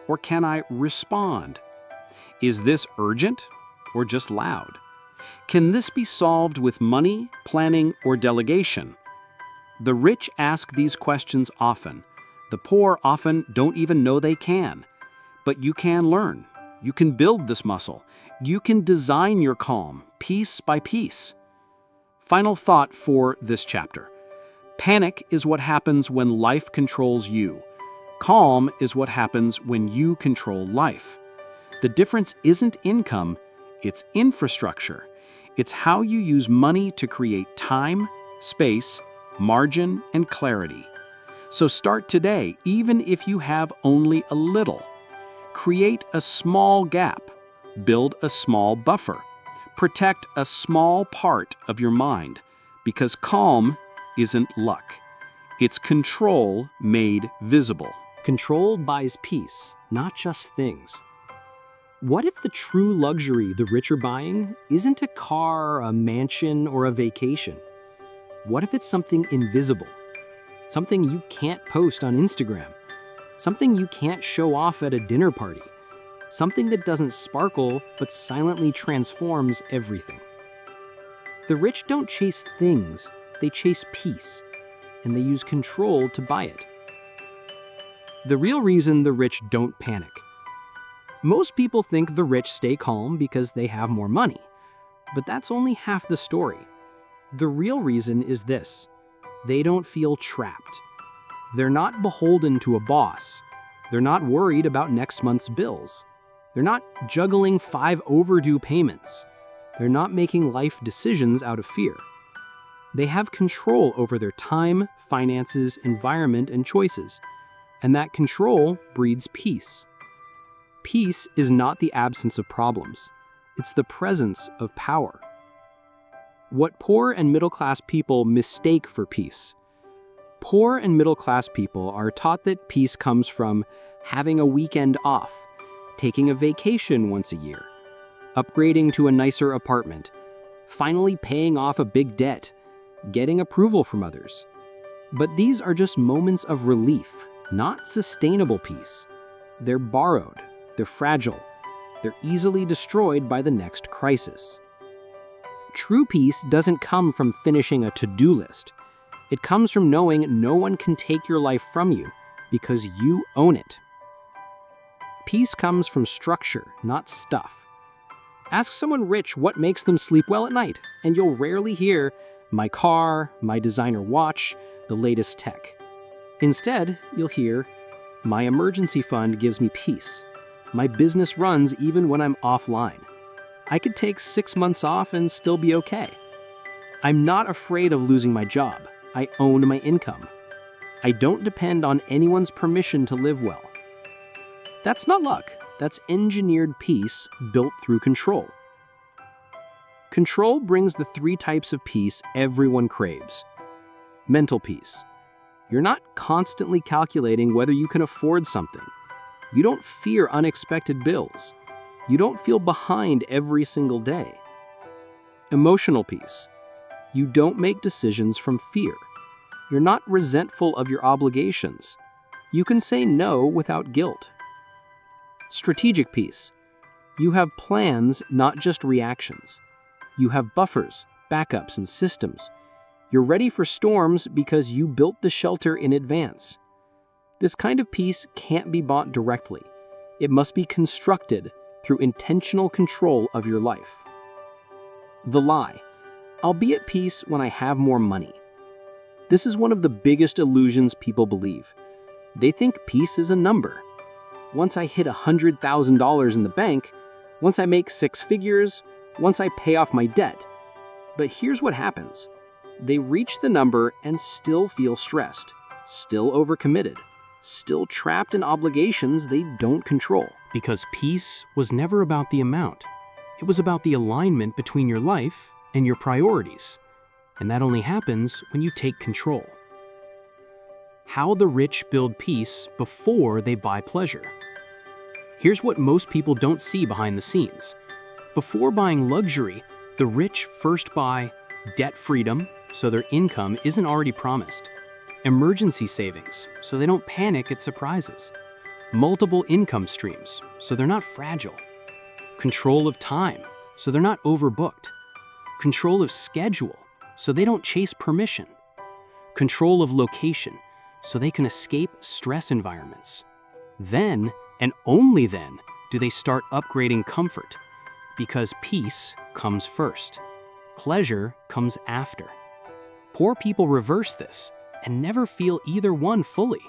or can I respond? Is this urgent or just loud? Can this be solved with money, planning, or delegation? The rich ask these questions often. The poor often don't even know they can. But you can learn. You can build this muscle. You can design your calm, piece by piece. Final thought for this chapter. Panic is what happens when life controls you. Calm is what happens when you control life. The difference isn't income, it's infrastructure. It's how you use money to create time, space, margin, and clarity. So start today, even if you have only a little. Create a small gap. Build a small buffer. Protect a small part of your mind, because calm isn't luck. It's control made visible. Control buys peace, not just things. What if the true luxury the rich are buying isn't a car, a mansion, or a vacation? What if it's something invisible? Something you can't post on Instagram? Something you can't show off at a dinner party? Something that doesn't sparkle but silently transforms everything? The rich don't chase things, they chase peace, and they use control to buy it. The real reason the rich don't panic. Most people think the rich stay calm because they have more money, but that's only half the story. The real reason is this: they don't feel trapped. They're not beholden to a boss. They're not worried about next month's bills. They're not juggling 5 overdue payments. They're not making life decisions out of fear. They have control over their time, finances, environment, and choices. And that control breeds peace. Peace is not the absence of problems. It's the presence of power. What poor and middle-class people mistake for peace. Poor and middle-class people are taught that peace comes from having a weekend off, taking a vacation once a year, upgrading to a nicer apartment, finally paying off a big debt, getting approval from others. But these are just moments of relief, not sustainable peace. They're borrowed, they're fragile, they're easily destroyed by the next crisis. True peace doesn't come from finishing a to-do list. It comes from knowing no one can take your life from you because you own it. Peace comes from structure, not stuff. Ask someone rich what makes them sleep well at night, and you'll rarely hear, "my car, my designer watch, the latest tech." Instead, you'll hear, "my emergency fund gives me peace. My business runs even when I'm offline. I could take 6 months off and still be okay. I'm not afraid of losing my job. I own my income. I don't depend on anyone's permission to live well." That's not luck. That's engineered peace built through control. Control brings the 3 types of peace everyone craves. Mental peace. You're not constantly calculating whether you can afford something. You don't fear unexpected bills. You don't feel behind every single day. Emotional peace. You don't make decisions from fear. You're not resentful of your obligations. You can say no without guilt. Strategic peace. You have plans, not just reactions. You have buffers, backups, and systems. You're ready for storms because you built the shelter in advance. This kind of peace can't be bought directly. It must be constructed through intentional control of your life. The lie. I'll be at peace when I have more money. This is one of the biggest illusions people believe. They think peace is a number. Once I hit $100,000 in the bank, once I make 6 figures, once I pay off my debt. But here's what happens. They reach the number and still feel stressed, still overcommitted, still trapped in obligations they don't control. Because peace was never about the amount. It was about the alignment between your life and your priorities. And that only happens when you take control. How the rich build peace before they buy pleasure. Here's what most people don't see behind the scenes. Before buying luxury, the rich first buy debt freedom, so their income isn't already promised. Emergency savings, so they don't panic at surprises. Multiple income streams, so they're not fragile. Control of time, so they're not overbooked. Control of schedule, so they don't chase permission. Control of location, so they can escape stress environments. Then, and only then, do they start upgrading comfort. Because peace comes first. Pleasure comes after. Poor people reverse this and never feel either one fully.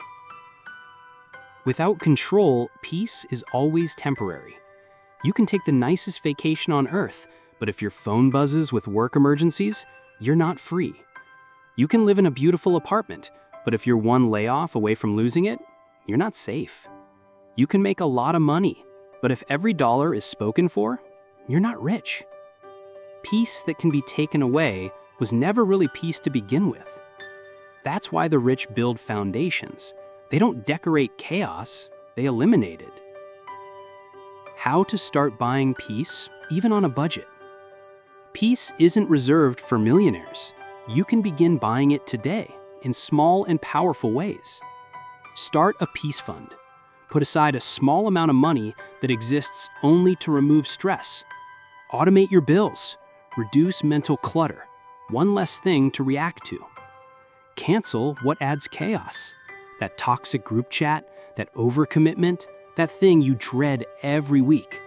Without control, peace is always temporary. You can take the nicest vacation on earth, but if your phone buzzes with work emergencies, you're not free. You can live in a beautiful apartment, but if you're one layoff away from losing it, you're not safe. You can make a lot of money, but if every dollar is spoken for, you're not rich. Peace that can be taken away was never really peace to begin with. That's why the rich build foundations, They don't decorate chaos, they eliminate it. How to start buying peace, even on a budget. Peace isn't reserved for millionaires. You can begin buying it today in small and powerful ways. Start a peace fund. Put aside a small amount of money that exists only to remove stress. Automate your bills. Reduce mental clutter. One less thing to react to. Cancel what adds chaos. That toxic group chat, that overcommitment, that thing you dread every week.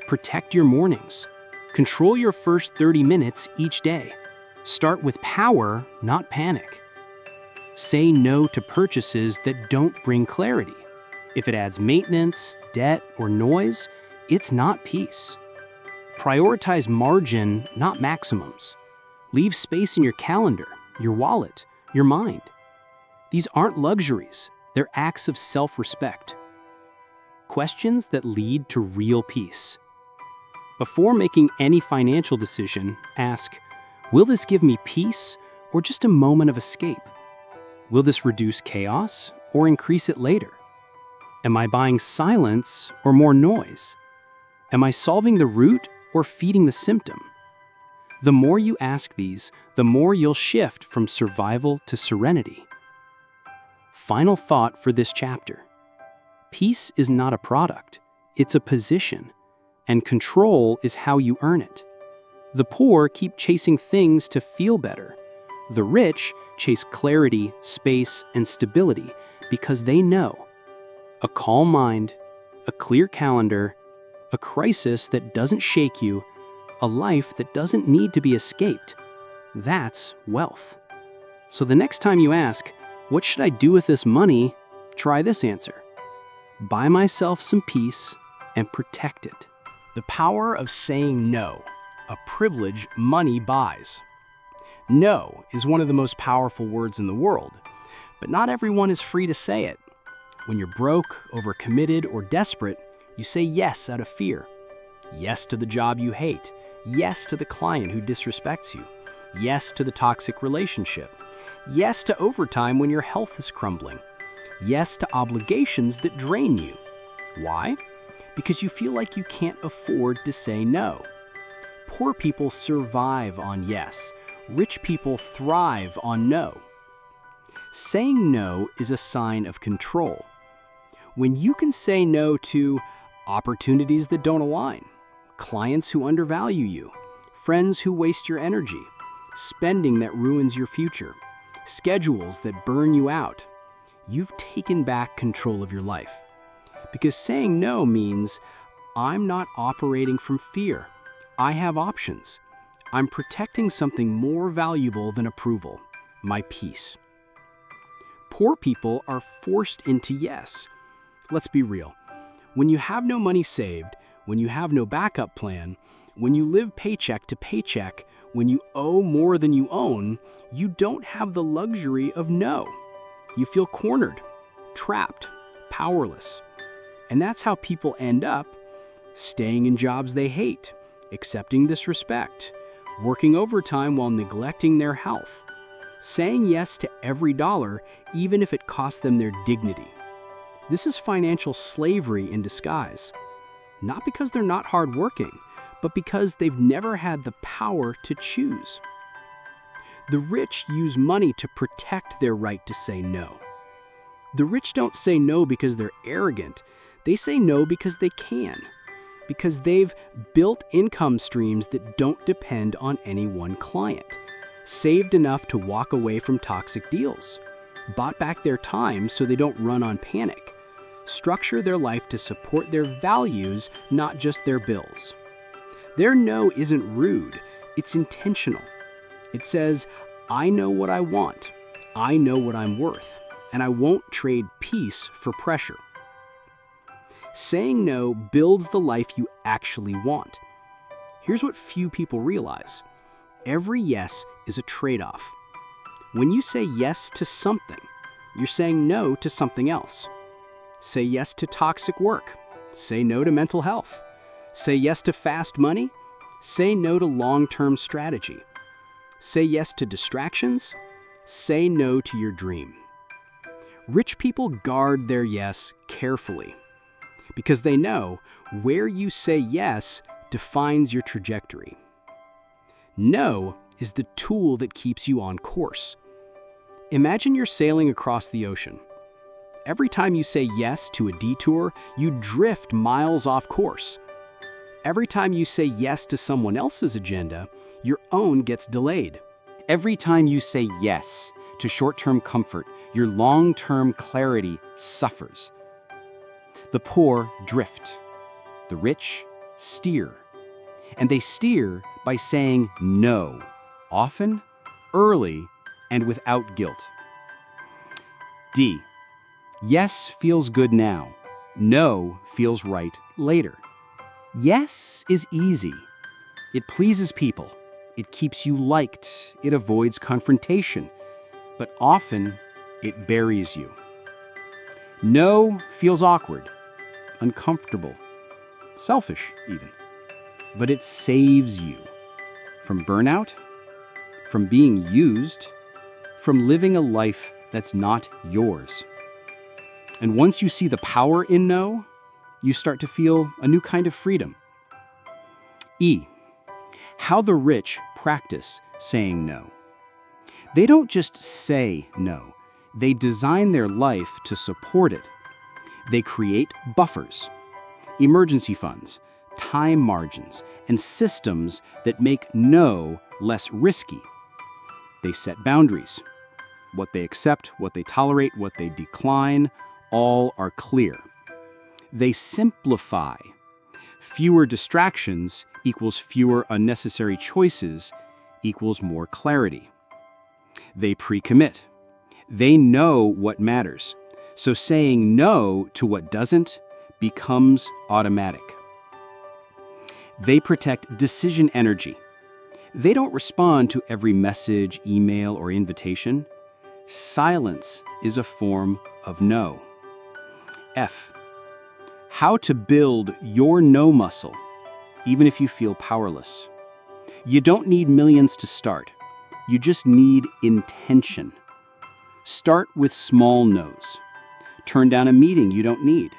Protect your mornings. Control your first 30 minutes each day. Start with power, not panic. Say no to purchases that don't bring clarity. If it adds maintenance, debt, or noise, it's not peace. Prioritize margin, not maximums. Leave space in your calendar, your wallet, your mind. These aren't luxuries, they're acts of self-respect. Questions that lead to real peace. Before making any financial decision, ask, will this give me peace or just a moment of escape? Will this reduce chaos or increase it later? Am I buying silence or more noise? Am I solving the root or feeding the symptom? The more you ask these, the more you'll shift from survival to serenity. Final thought for this chapter. Peace is not a product, it's a position, and control is how you earn it. The poor keep chasing things to feel better. The rich chase clarity, space, and stability because they know a calm mind, a clear calendar, a crisis that doesn't shake you, a life that doesn't need to be escaped. That's wealth. So the next time you ask, what should I do with this money? Try this answer. Buy myself some peace and protect it. The power of saying no, a privilege money buys. No is one of the most powerful words in the world, but not everyone is free to say it. When you're broke, overcommitted, or desperate, you say yes out of fear. Yes to the job you hate. Yes to the client who disrespects you. Yes to the toxic relationship. Yes to overtime when your health is crumbling. Yes to obligations that drain you. Why? Because you feel like you can't afford to say no. Poor people survive on yes. Rich people thrive on no. Saying no is a sign of control. When you can say no to opportunities that don't align, clients who undervalue you, friends who waste your energy, spending that ruins your future, schedules that burn you out, you've taken back control of your life. Because saying no means, I'm not operating from fear. I have options. I'm protecting something more valuable than approval, my peace. Poor people are forced into yes. Let's be real. When you have no money saved, when you have no backup plan, when you live paycheck to paycheck, when you owe more than you own, you don't have the luxury of no. You feel cornered, trapped, powerless. And that's how people end up staying in jobs they hate, accepting disrespect, working overtime while neglecting their health, saying yes to every dollar even if it costs them their dignity. This is financial slavery in disguise. Not because they're not hardworking, but because they've never had the power to choose. The rich use money to protect their right to say no. The rich don't say no because they're arrogant. They say no because they can, because they've built income streams that don't depend on any one client, saved enough to walk away from toxic deals, bought back their time so they don't run on panic, structure their life to support their values, not just their bills. Their no isn't rude, it's intentional. It says, I know what I want, I know what I'm worth, and I won't trade peace for pressure. Saying no builds the life you actually want. Here's what few people realize. Every yes is a trade-off. When you say yes to something, you're saying no to something else. Say yes to toxic work. Say no to mental health. Say yes to fast money. Say no to long-term strategy. Say yes to distractions. Say no to your dream. Rich people guard their yes carefully because they know where you say yes defines your trajectory. No is the tool that keeps you on course. Imagine you're sailing across the ocean. Every time you say yes to a detour, you drift miles off course. Every time you say yes to someone else's agenda, your own gets delayed. Every time you say yes to short-term comfort, your long-term clarity suffers. The poor drift. The rich steer. And they steer by saying no, often, early, and without guilt. D. Yes feels good now. No feels right later. Yes is easy. It pleases people. It keeps you liked. It avoids confrontation. But often, it buries you. No feels awkward, uncomfortable, selfish even. But it saves you from burnout, from being used, from living a life that's not yours. And once you see the power in no, you start to feel a new kind of freedom. E. How the rich practice saying no. They don't just say no, they design their life to support it. They create buffers, emergency funds, time margins, and systems that make no less risky. They set boundaries. What they accept, what they tolerate, what they decline, all are clear. They simplify. Fewer distractions equals fewer unnecessary choices equals more clarity. They pre-commit. They know what matters. So saying no to what doesn't becomes automatic. They protect decision energy. They don't respond to every message, email, or invitation. Silence is a form of no. F. How to build your no muscle, even if you feel powerless. You don't need millions to start. You just need intention. Start with small no's. Turn down a meeting you don't need.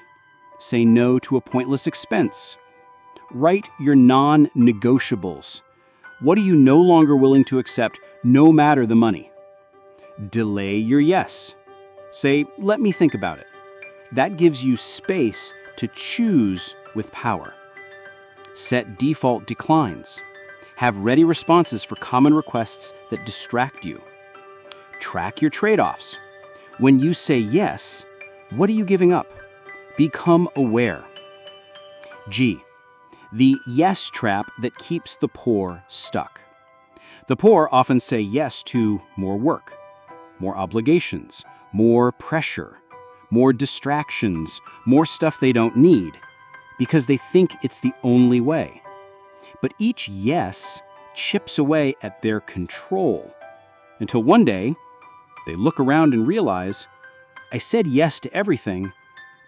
Say no to a pointless expense. Write your non-negotiables. What are you no longer willing to accept, no matter the money? Delay your yes. Say, let me think about it. That gives you space to choose with power. Set default declines. Have ready responses for common requests that distract you. Track your trade-offs. When you say yes, what are you giving up? Become aware. G. The yes trap that keeps the poor stuck. The poor often say yes to more work, more obligations, more pressure, more distractions, more stuff they don't need, because they think it's the only way. But each yes chips away at their control, until one day, they look around and realize, I said yes to everything,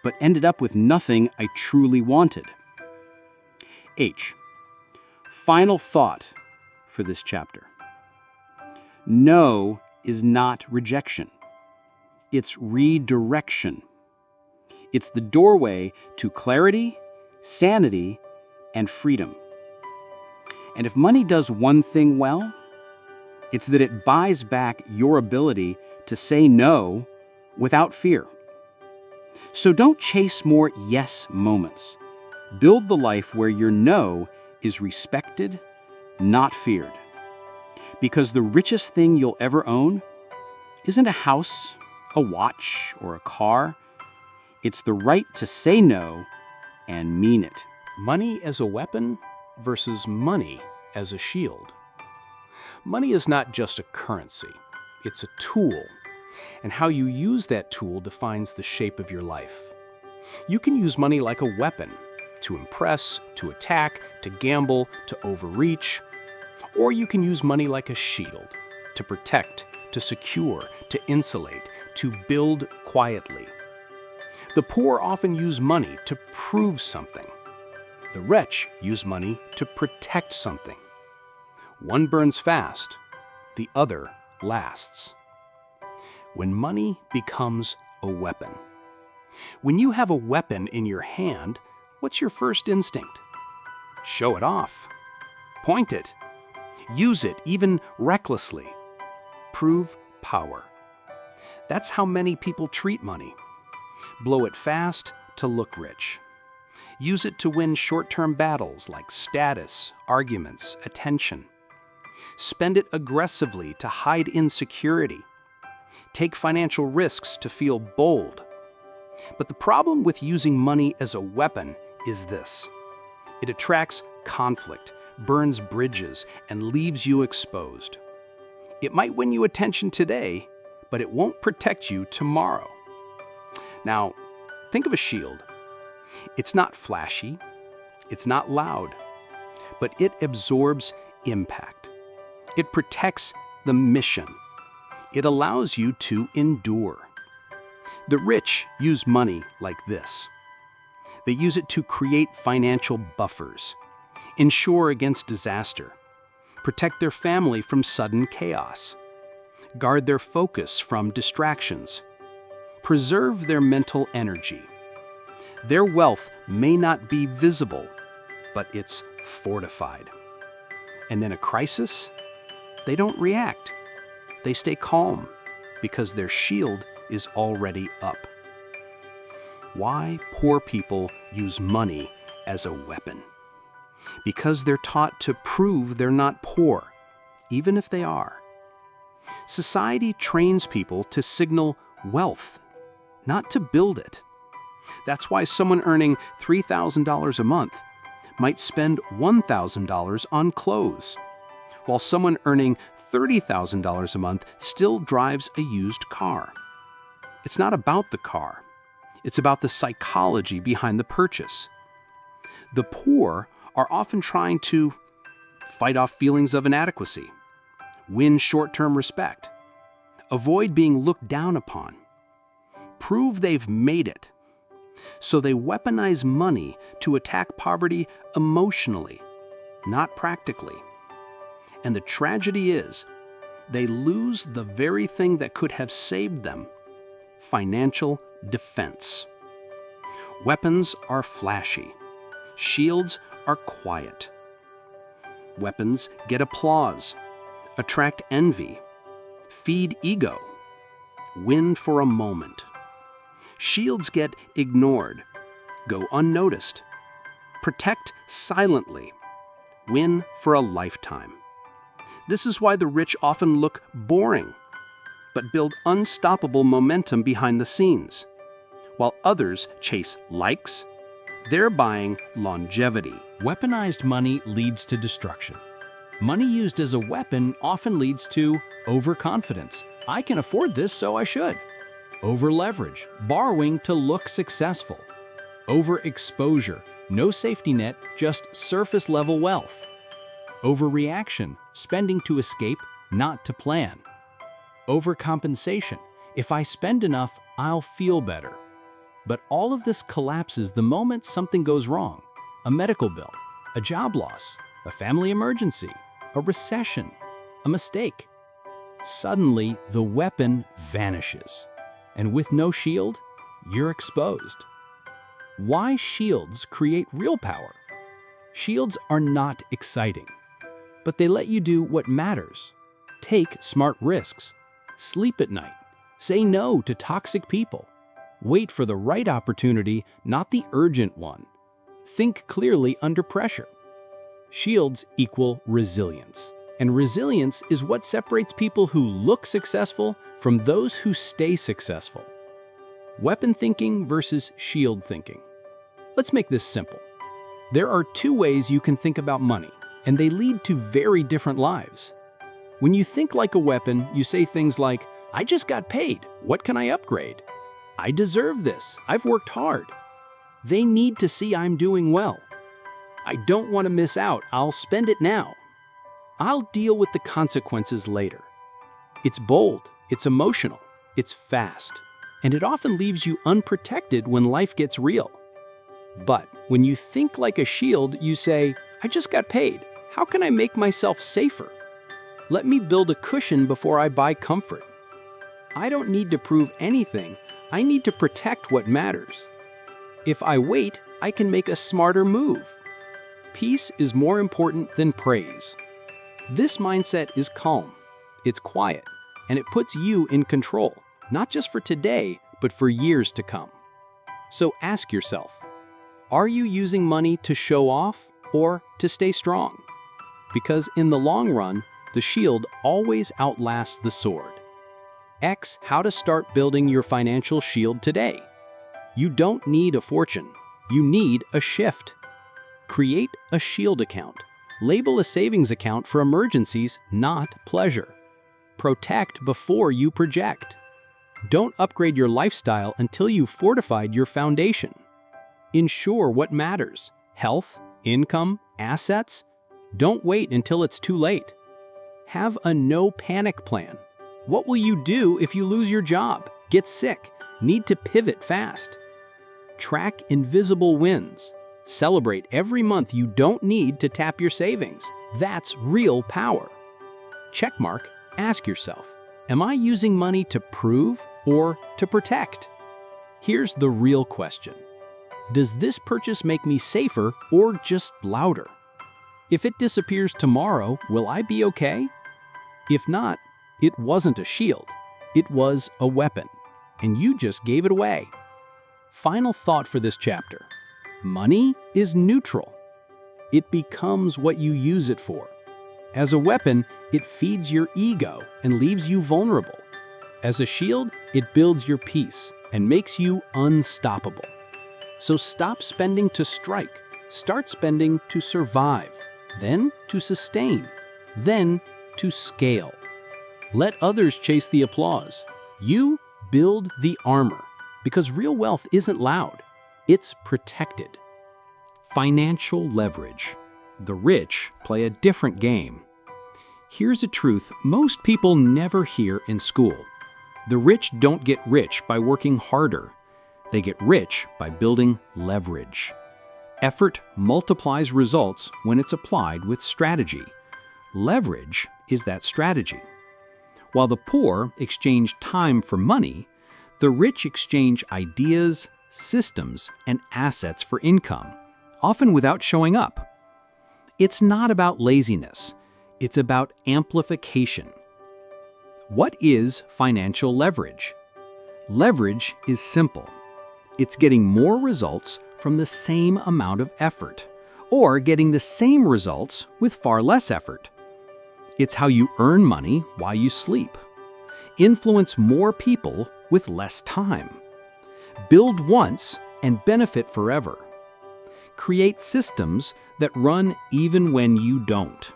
but ended up with nothing I truly wanted. H. Final thought for this chapter. No is not rejection. It's redirection. It's the doorway to clarity, sanity, and freedom. And if money does one thing well, it's that it buys back your ability to say no without fear. So don't chase more yes moments. Build the life where your no is respected, not feared. Because the richest thing you'll ever own isn't a house, a watch, or a car. It's the right to say no and mean it. Money as a weapon versus money as a shield. Money is not just a currency, it's a tool. And how you use that tool defines the shape of your life. You can use money like a weapon to impress, to attack, to gamble, to overreach. Or you can use money like a shield to protect, to secure, to insulate, to build quietly. The poor often use money to prove something. The rich use money to protect something. One burns fast, the other lasts. When money becomes a weapon. When you have a weapon in your hand, what's your first instinct? Show it off. Point it. Use it, even recklessly. Prove power. That's how many people treat money. Blow it fast to look rich. Use it to win short-term battles like status, arguments, attention. Spend it aggressively to hide insecurity. Take financial risks to feel bold. But the problem with using money as a weapon is this. It attracts conflict, burns bridges, and leaves you exposed. It might win you attention today, but it won't protect you tomorrow. Now, think of a shield. It's not flashy, it's not loud, but it absorbs impact. It protects the mission. It allows you to endure. The rich use money like this. They use it to create financial buffers, insure against disaster, protect their family from sudden chaos, guard their focus from distractions, preserve their mental energy. Their wealth may not be visible, but it's fortified. And in a crisis, they don't react. They stay calm because their shield is already up. Why poor people use money as a weapon? Because they're taught to prove they're not poor, even if they are. Society trains people to signal wealth, not to build it. That's why someone earning $3,000 a month might spend $1,000 on clothes, while someone earning $30,000 a month still drives a used car. It's not about the car. It's about the psychology behind the purchase. The poor are often trying to fight off feelings of inadequacy, win short-term respect, avoid being looked down upon, prove they've made it. So they weaponize money to attack poverty emotionally, not practically. And the tragedy is, they lose the very thing that could have saved them: financial defense. Weapons are flashy. Shields are quiet. Weapons get applause, attract envy, feed ego, win for a moment. Shields get ignored, go unnoticed, protect silently, win for a lifetime. This is why the rich often look boring, but build unstoppable momentum behind the scenes. While others chase likes, they're buying longevity. Weaponized money leads to destruction. Money used as a weapon often leads to overconfidence. I can afford this, so I should. Over-leverage, borrowing to look successful. Overexposure, no safety net, just surface-level wealth. Overreaction, spending to escape, not to plan. Overcompensation, if I spend enough, I'll feel better. But all of this collapses the moment something goes wrong. A medical bill, a job loss, a family emergency, a recession, a mistake. Suddenly, the weapon vanishes. And with no shield, you're exposed. Why shields create real power? Shields are not exciting, but they let you do what matters. Take smart risks. Sleep at night. Say no to toxic people. Wait for the right opportunity, not the urgent one. Think clearly under pressure. Shields equal resilience. And resilience is what separates people who look successful from those who stay successful. Weapon thinking versus shield thinking. Let's make this simple. There are two ways you can think about money, and they lead to very different lives. When you think like a weapon, you say things like, I just got paid, what can I upgrade? I deserve this, I've worked hard. They need to see I'm doing well. I don't want to miss out, I'll spend it now. I'll deal with the consequences later. It's bold, it's emotional, it's fast, and it often leaves you unprotected when life gets real. But when you think like a shield, you say, I just got paid. How can I make myself safer? Let me build a cushion before I buy comfort. I don't need to prove anything. I need to protect what matters. If I wait, I can make a smarter move. Peace is more important than praise. This mindset is calm, it's quiet, and it puts you in control, not just for today, but for years to come. So ask yourself, are you using money to show off or to stay strong? Because in the long run, the shield always outlasts the sword. X, how to start building your financial shield today. You don't need a fortune. You need a shift. Create a shield account. Label a savings account for emergencies, not pleasure. Protect before you project. Don't upgrade your lifestyle until you've fortified your foundation. Ensure what matters: health, income, assets. Don't wait until it's too late. Have a no-panic plan. What will you do if you lose your job, get sick, need to pivot fast? Track invisible wins. Celebrate every month you don't need to tap your savings. That's real power. Checkmark, ask yourself, am I using money to prove or to protect? Here's the real question. Does this purchase make me safer or just louder? If it disappears tomorrow, will I be okay? If not, it wasn't a shield. It was a weapon, and you just gave it away. Final thought for this chapter. Money is neutral. It becomes what you use it for. As a weapon, it feeds your ego and leaves you vulnerable. As a shield, it builds your peace and makes you unstoppable. So stop spending to strike. Start spending to survive, then to sustain, then to scale. Let others chase the applause. You build the armor, because real wealth isn't loud. It's protected. Financial leverage. The rich play a different game. Here's a truth most people never hear in school. The rich don't get rich by working harder. They get rich by building leverage. Effort multiplies results when it's applied with strategy. Leverage is that strategy. While the poor exchange time for money, the rich exchange ideas, systems, and assets for income, often without showing up. It's not about laziness. It's about amplification. What is financial leverage? Leverage is simple. It's getting more results from the same amount of effort, or getting the same results with far less effort. It's how you earn money while you sleep. Influence more people with less time. Build once and benefit forever. Create systems that run even when you don't.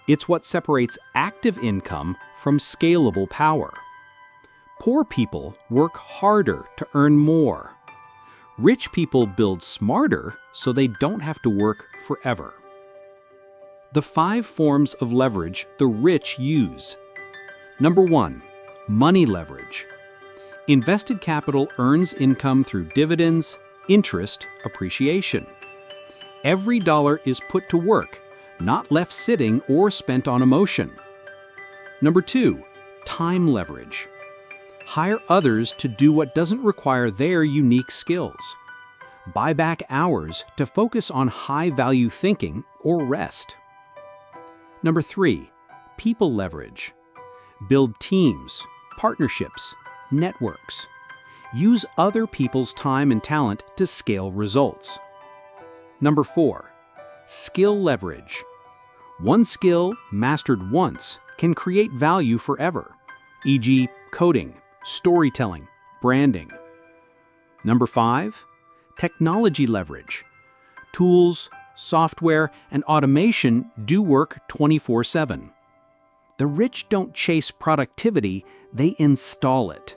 It's what separates active income from scalable power. Poor people work harder to earn more. Rich people build smarter so they don't have to work forever. The 5 forms of leverage the rich use. Number 1, money leverage. Invested capital earns income through dividends, interest, appreciation. Every dollar is put to work, not left sitting or spent on emotion. Number 2, time leverage. Hire others to do what doesn't require their unique skills. Buy back hours to focus on high-value thinking or rest. Number 3, people leverage. Build teams, partnerships, networks. Use other people's time and talent to scale results. Number 4, skill leverage. One skill mastered once can create value forever, e.g., coding, storytelling, branding. Number 5, technology leverage. Tools, software, and automation do work 24/7. The rich don't chase productivity, they install it.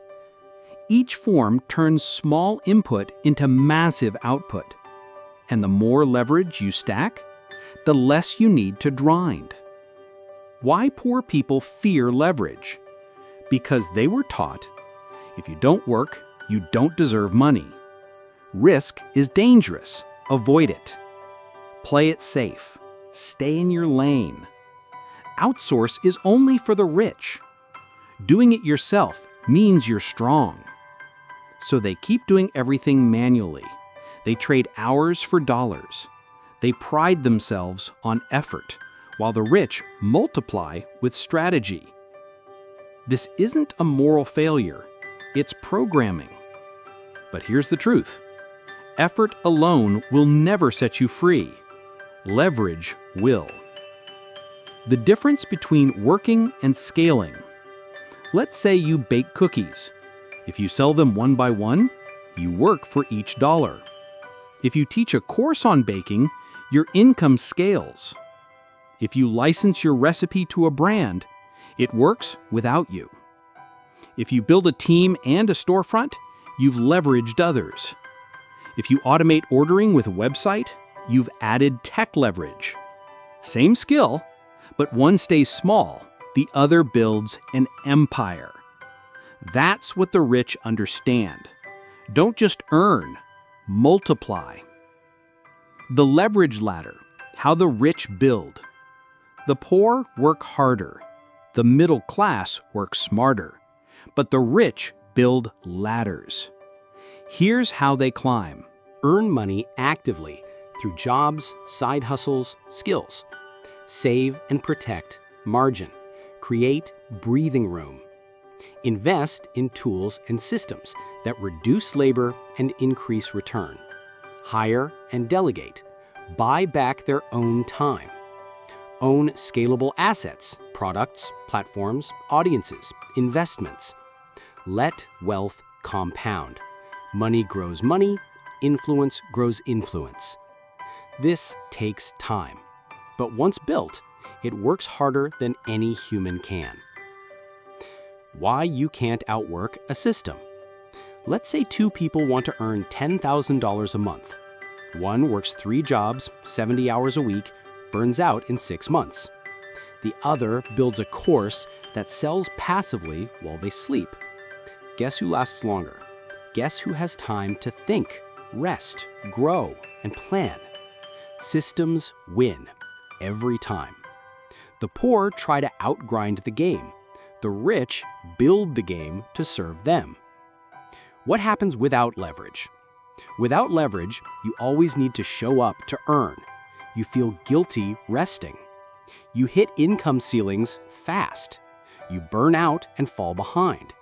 Each form turns small input into massive output. And the more leverage you stack, the less you need to grind. Why poor people fear leverage? Because they were taught, if you don't work, you don't deserve money. Risk is dangerous. Avoid it. Play it safe. Stay in your lane. Outsource is only for the rich. Doing it yourself means you're strong. So they keep doing everything manually. They trade hours for dollars. They pride themselves on effort, while the rich multiply with strategy. This isn't a moral failure, it's programming. But here's the truth. Effort alone will never set you free. Leverage will. The difference between working and scaling. Let's say you bake cookies. If you sell them one by one, you work for each dollar. If you teach a course on baking, your income scales. If you license your recipe to a brand, it works without you. If you build a team and a storefront, you've leveraged others. If you automate ordering with a website, you've added tech leverage. Same skill, but one stays small, the other builds an empire. That's what the rich understand. Don't just earn, multiply. The leverage ladder, how the rich build. The poor work harder. The middle class work smarter. But the rich build ladders. Here's how they climb. Earn money actively through jobs, side hustles, skills. Save and protect margin. Create breathing room. Invest in tools and systems that reduce labor and increase return. Hire and delegate. Buy back their own time. Own scalable assets, products, platforms, audiences, investments. Let wealth compound. Money grows money, influence grows influence. This takes time, but once built, it works harder than any human can. Why you can't outwork a system. Let's say two people want to earn $10,000 a month. One works 3 jobs, 70 hours a week, burns out in 6 months. The other builds a course that sells passively while they sleep. Guess who lasts longer? Guess who has time to think, rest, grow, and plan? Systems win every time. The poor try to outgrind the game. The rich build the game to serve them. What happens without leverage? Without leverage, you always need to show up to earn. You feel guilty resting. You hit income ceilings fast. You burn out and fall behind.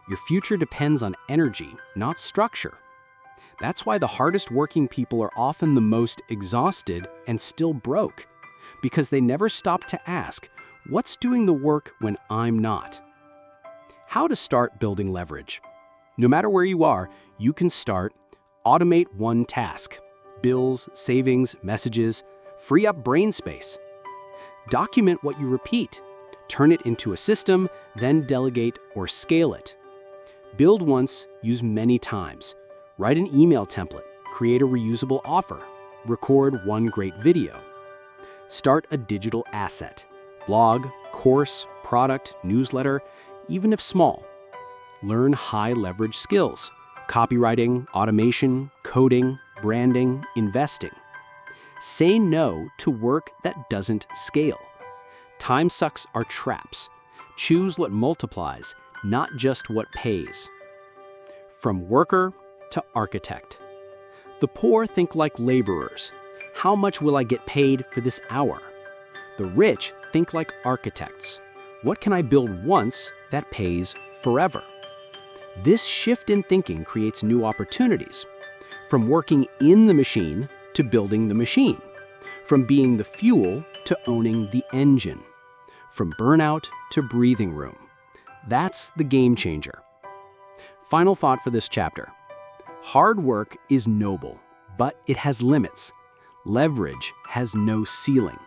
Your future depends on energy, not structure. That's why the hardest working people are often the most exhausted and still broke, because they never stop to ask, what's doing the work when I'm not? How to start building leverage. No matter where you are, you can start. Automate one task. Bills, savings, messages. Free up brain space. Document what you repeat. Turn it into a system, then delegate or scale it. Build once, use many times. Write an email template. Create a reusable offer. Record one great video. Start a digital asset. Blog, course, product, newsletter, even if small. Learn high leverage skills. Copywriting, automation, coding, branding, investing. Say no to work that doesn't scale. Time sucks are traps. Choose what multiplies, not just what pays. From worker to architect. The poor think like laborers. How much will I get paid for this hour? The rich think like architects. What can I build once that pays forever? This shift in thinking creates new opportunities. From working in the machine to building the machine. From being the fuel to owning the engine. From burnout to breathing room. That's the game changer. Final thought for this chapter. Hard work is noble, but it has limits. Leverage has no ceiling.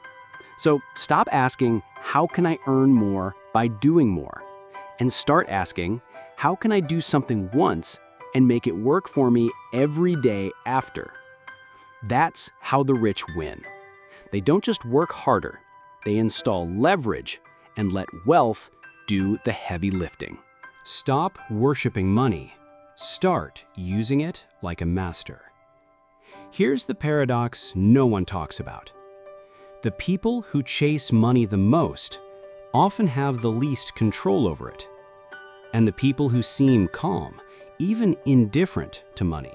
So stop asking, how can I earn more by doing more? And start asking, how can I do something once and make it work for me every day after? That's how the rich win. They don't just work harder, they install leverage and let wealth do the heavy lifting. Stop worshiping money. Start using it like a master. Here's the paradox no one talks about. The people who chase money the most often have the least control over it. And the people who seem calm, even indifferent to money,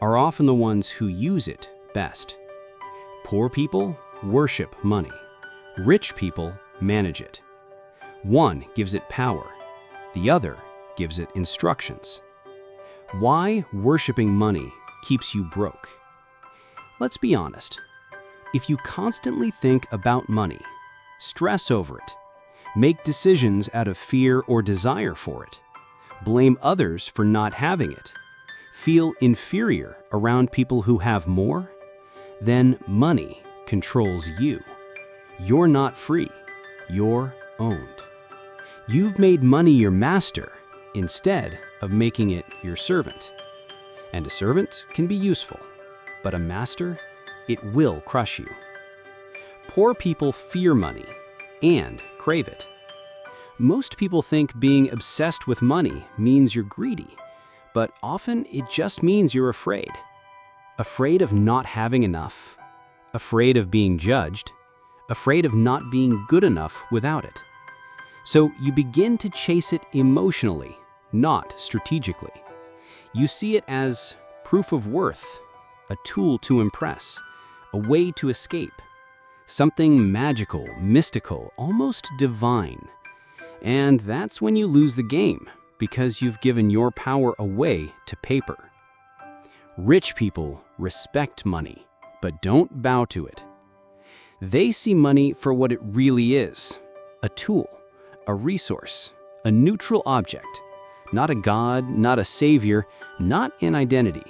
are often the ones who use it best. Poor people worship money. Rich people manage it. One gives it power. The other gives it instructions. Why worshiping money keeps you broke? Let's be honest. If you constantly think about money, stress over it, make decisions out of fear or desire for it, blame others for not having it, feel inferior around people who have more, then money controls you. You're not free. You're owned. You've made money your master instead of making it your servant. And a servant can be useful, but a master, it will crush you. Poor people fear money and crave it. Most people think being obsessed with money means you're greedy, but often it just means you're afraid. Afraid of not having enough, afraid of being judged, afraid of not being good enough without it. So you begin to chase it emotionally, not strategically. You see it as proof of worth, a tool to impress, a way to escape, something magical, mystical, almost divine. And that's when you lose the game, because you've given your power away to paper. Rich people respect money, but don't bow to it. They see money for what it really is, a tool, a resource, a neutral object, not a god, not a savior, not an identity.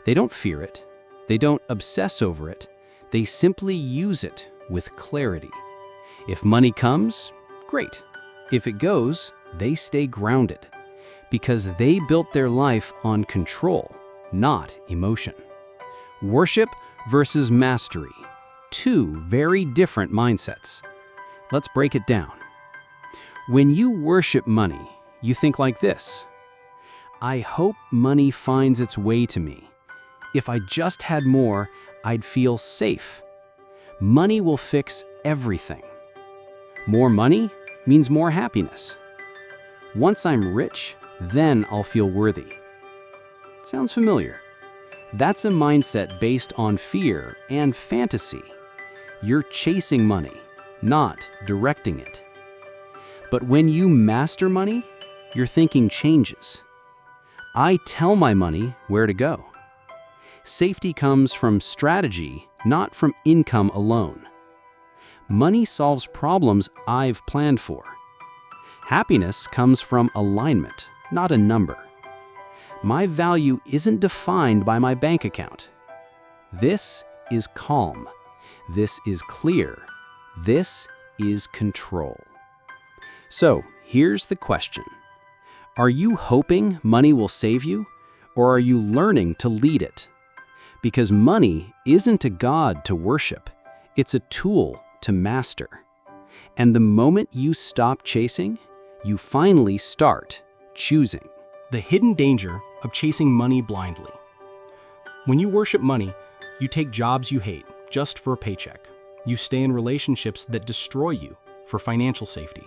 They don't fear it, they don't obsess over it, they simply use it with clarity. If money comes, great. If it goes, they stay grounded, because they built their life on control, not emotion. Worship versus mastery. Two very different mindsets. Let's break it down. When you worship money, you think like this: I hope money finds its way to me. If I just had more, I'd feel safe. Money will fix everything. More money means more happiness. Once I'm rich, then I'll feel worthy. Sounds familiar? That's a mindset based on fear and fantasy. You're chasing money, not directing it. But when you master money, your thinking changes. I tell my money where to go. Safety comes from strategy, not from income alone. Money solves problems I've planned for. Happiness comes from alignment, not a number. My value isn't defined by my bank account. This is calm. This is clear. This is control. So, here's the question. Are you hoping money will save you, or are you learning to lead it? Because money isn't a god to worship. It's a tool to master. And the moment you stop chasing, you finally start choosing. The hidden danger of chasing money blindly. When you worship money, you take jobs you hate just for a paycheck. You stay in relationships that destroy you for financial safety.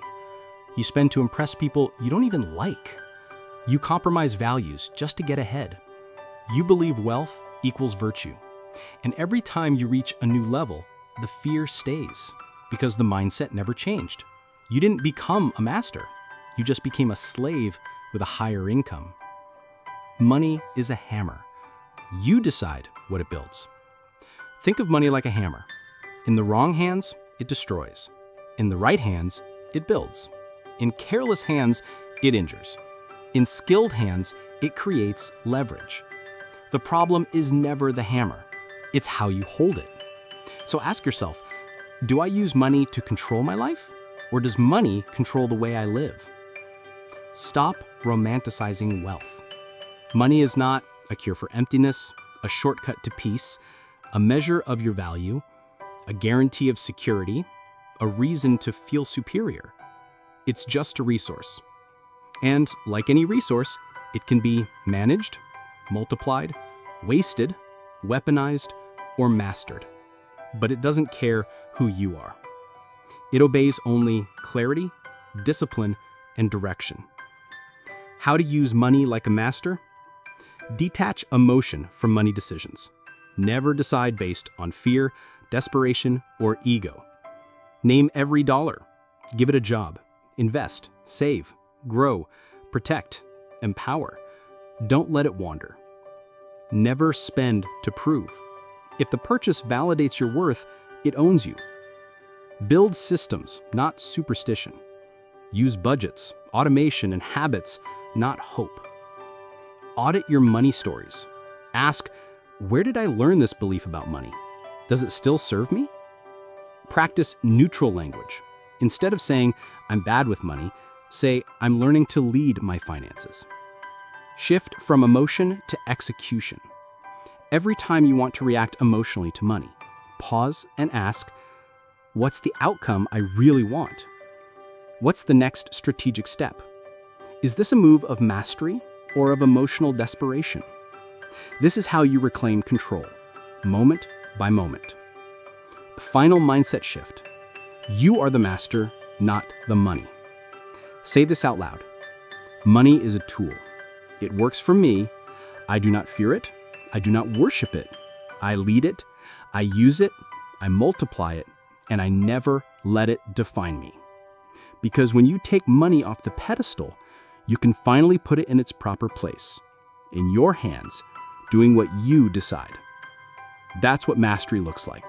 You spend to impress people you don't even like. You compromise values just to get ahead. You believe wealth equals virtue. And every time you reach a new level, the fear stays because the mindset never changed. You didn't become a master. You just became a slave with a higher income. Money is a hammer. You decide what it builds. Think of money like a hammer. In the wrong hands, it destroys. In the right hands, it builds. In careless hands, it injures. In skilled hands, it creates leverage. The problem is never the hammer. It's how you hold it. So ask yourself, do I use money to control my life? Or does money control the way I live? Stop romanticizing wealth. Money is not a cure for emptiness, a shortcut to peace, a measure of your value, a guarantee of security, a reason to feel superior. It's just a resource. And like any resource, it can be managed, multiplied, wasted, weaponized, or mastered. But it doesn't care who you are. It obeys only clarity, discipline, and direction. How to use money like a master? Detach emotion from money decisions. Never decide based on fear, desperation, or ego. Name every dollar. Give it a job. Invest, save, grow, protect, empower. Don't let it wander. Never spend to prove. If the purchase validates your worth, it owns you. Build systems, not superstition. Use budgets, automation, and habits, not hope. Audit your money stories. Ask, where did I learn this belief about money? Does it still serve me? Practice neutral language. Instead of saying, I'm bad with money, say, I'm learning to lead my finances. Shift from emotion to execution. Every time you want to react emotionally to money, pause and ask, what's the outcome I really want? What's the next strategic step? Is this a move of mastery or of emotional desperation? This is how you reclaim control, moment by moment. Final mindset shift. You are the master, not the money. Say this out loud. Money is a tool. It works for me. I do not fear it. I do not worship it. I lead it. I use it. I multiply it. And I never let it define me. Because when you take money off the pedestal, you can finally put it in its proper place, in your hands, doing what you decide. That's what mastery looks like.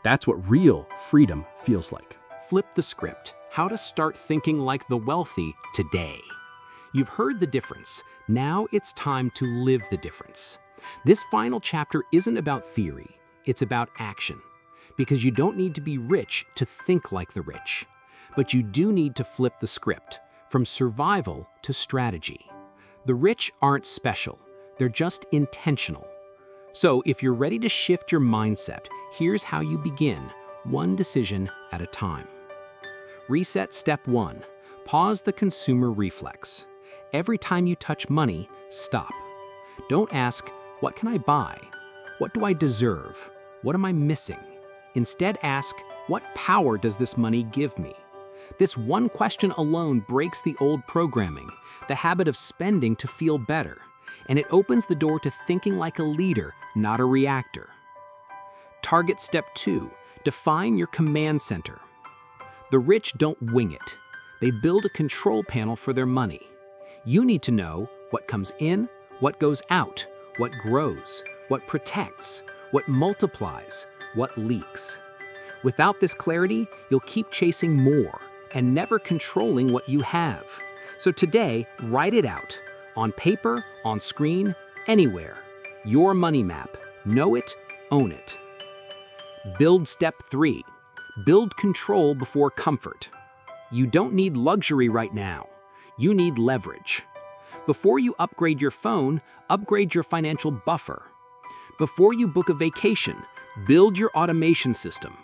That's what real freedom feels like. Flip the script. How to start thinking like the wealthy today. You've heard the difference. Now it's time to live the difference. This final chapter isn't about theory. It's about action. Because you don't need to be rich to think like the rich. But you do need to flip the script from survival to strategy. The rich aren't special. They're just intentional. So if you're ready to shift your mindset, here's how you begin, one decision at a time. Reset step 1. Pause the consumer reflex. Every time you touch money, stop. Don't ask, what can I buy? What do I deserve? What am I missing? Instead ask, what power does this money give me? This one question alone breaks the old programming, the habit of spending to feel better, and it opens the door to thinking like a leader, not a reactor. Target step 2. Define your command center. The rich don't wing it. They build a control panel for their money. You need to know what comes in, what goes out, what grows, what protects, what multiplies, what leaks. Without this clarity, you'll keep chasing more and never controlling what you have. So today, write it out. On paper, on screen, anywhere. Your money map. Know it, own it. Build step 3. Build control before comfort. You don't need luxury right now. You need leverage. Before you upgrade your phone, upgrade your financial buffer. Before you book a vacation, build your automation system.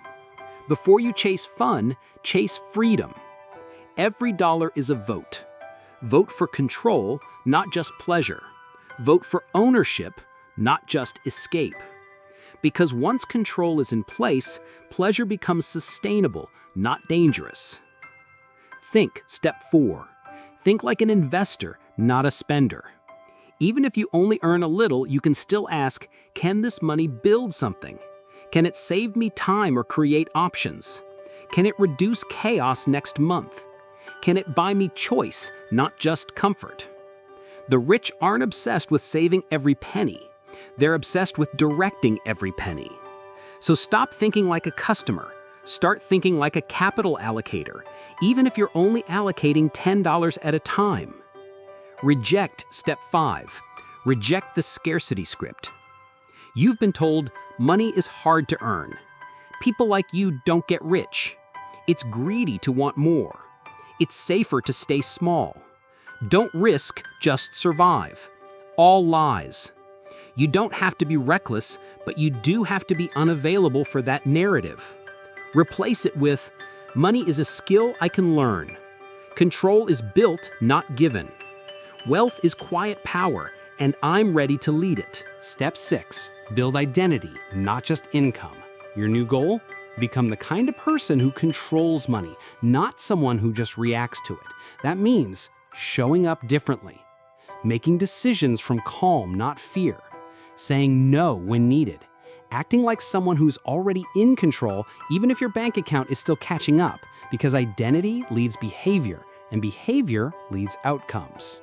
Before you chase fun, chase freedom. Every dollar is a vote. Vote for control, not just pleasure. Vote for ownership, not just escape. Because once control is in place, pleasure becomes sustainable, not dangerous. Think, step 4. Think like an investor, not a spender. Even if you only earn a little, you can still ask, can this money build something? Can it save me time or create options? Can it reduce chaos next month? Can it buy me choice, not just comfort? The rich aren't obsessed with saving every penny. They're obsessed with directing every penny. So stop thinking like a customer. Start thinking like a capital allocator, even if you're only allocating $10 at a time. Reject step 5. Reject the scarcity script. You've been told money is hard to earn. People like you don't get rich. It's greedy to want more. It's safer to stay small. Don't risk, just survive. All lies. You don't have to be reckless, but you do have to be unavailable for that narrative. Replace it with, money is a skill I can learn. Control is built, not given. Wealth is quiet power, and I'm ready to lead it. Step 6. Build identity, not just income. Your new goal? Become the kind of person who controls money, not someone who just reacts to it. That means showing up differently, making decisions from calm, not fear, saying no when needed, acting like someone who's already in control even if your bank account is still catching up, because identity leads behavior and behavior leads outcomes.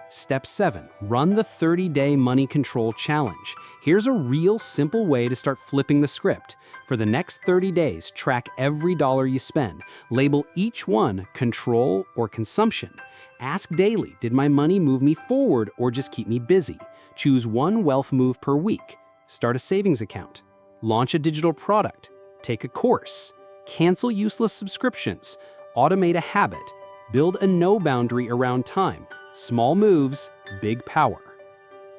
Step 7. Run the 30-day money control challenge. Here's a real simple way to start flipping the script. For the next 30 days, track every dollar you spend. Label each one control or consumption. Ask daily, did my money move me forward or just keep me busy? Choose one wealth move per week. Start a savings account. Launch a digital product. Take a course. Cancel useless subscriptions. Automate a habit. Build a no boundary around time. Small moves, big power.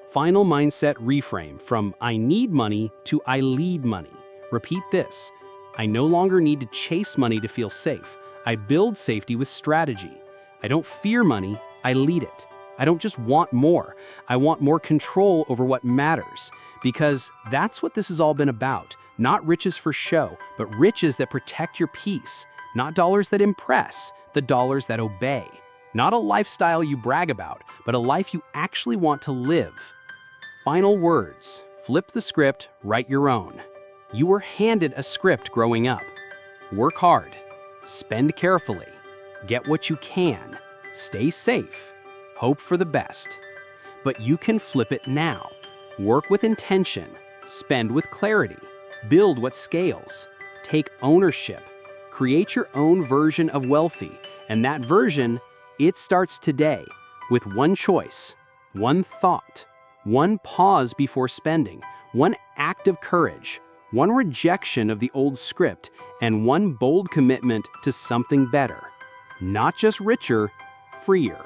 Final mindset reframe from I need money to I lead money. Repeat this. I no longer need to chase money to feel safe. I build safety with strategy. I don't fear money, I lead it. I don't just want more, I want more control over what matters. Because that's what this has all been about. Not riches for show, but riches that protect your peace. Not dollars that impress, the dollars that obey. Not a lifestyle you brag about, but a life you actually want to live. Final words. Flip the script, write your own. You were handed a script growing up. Work hard. Spend carefully. Get what you can. Stay safe. Hope for the best. But you can flip it now. Work with intention. Spend with clarity. Build what scales. Take ownership. Create your own version of wealthy. And that version, it starts today with one choice, one thought, one pause before spending, one act of courage, one rejection of the old script, and one bold commitment to something better. Not just richer, freer.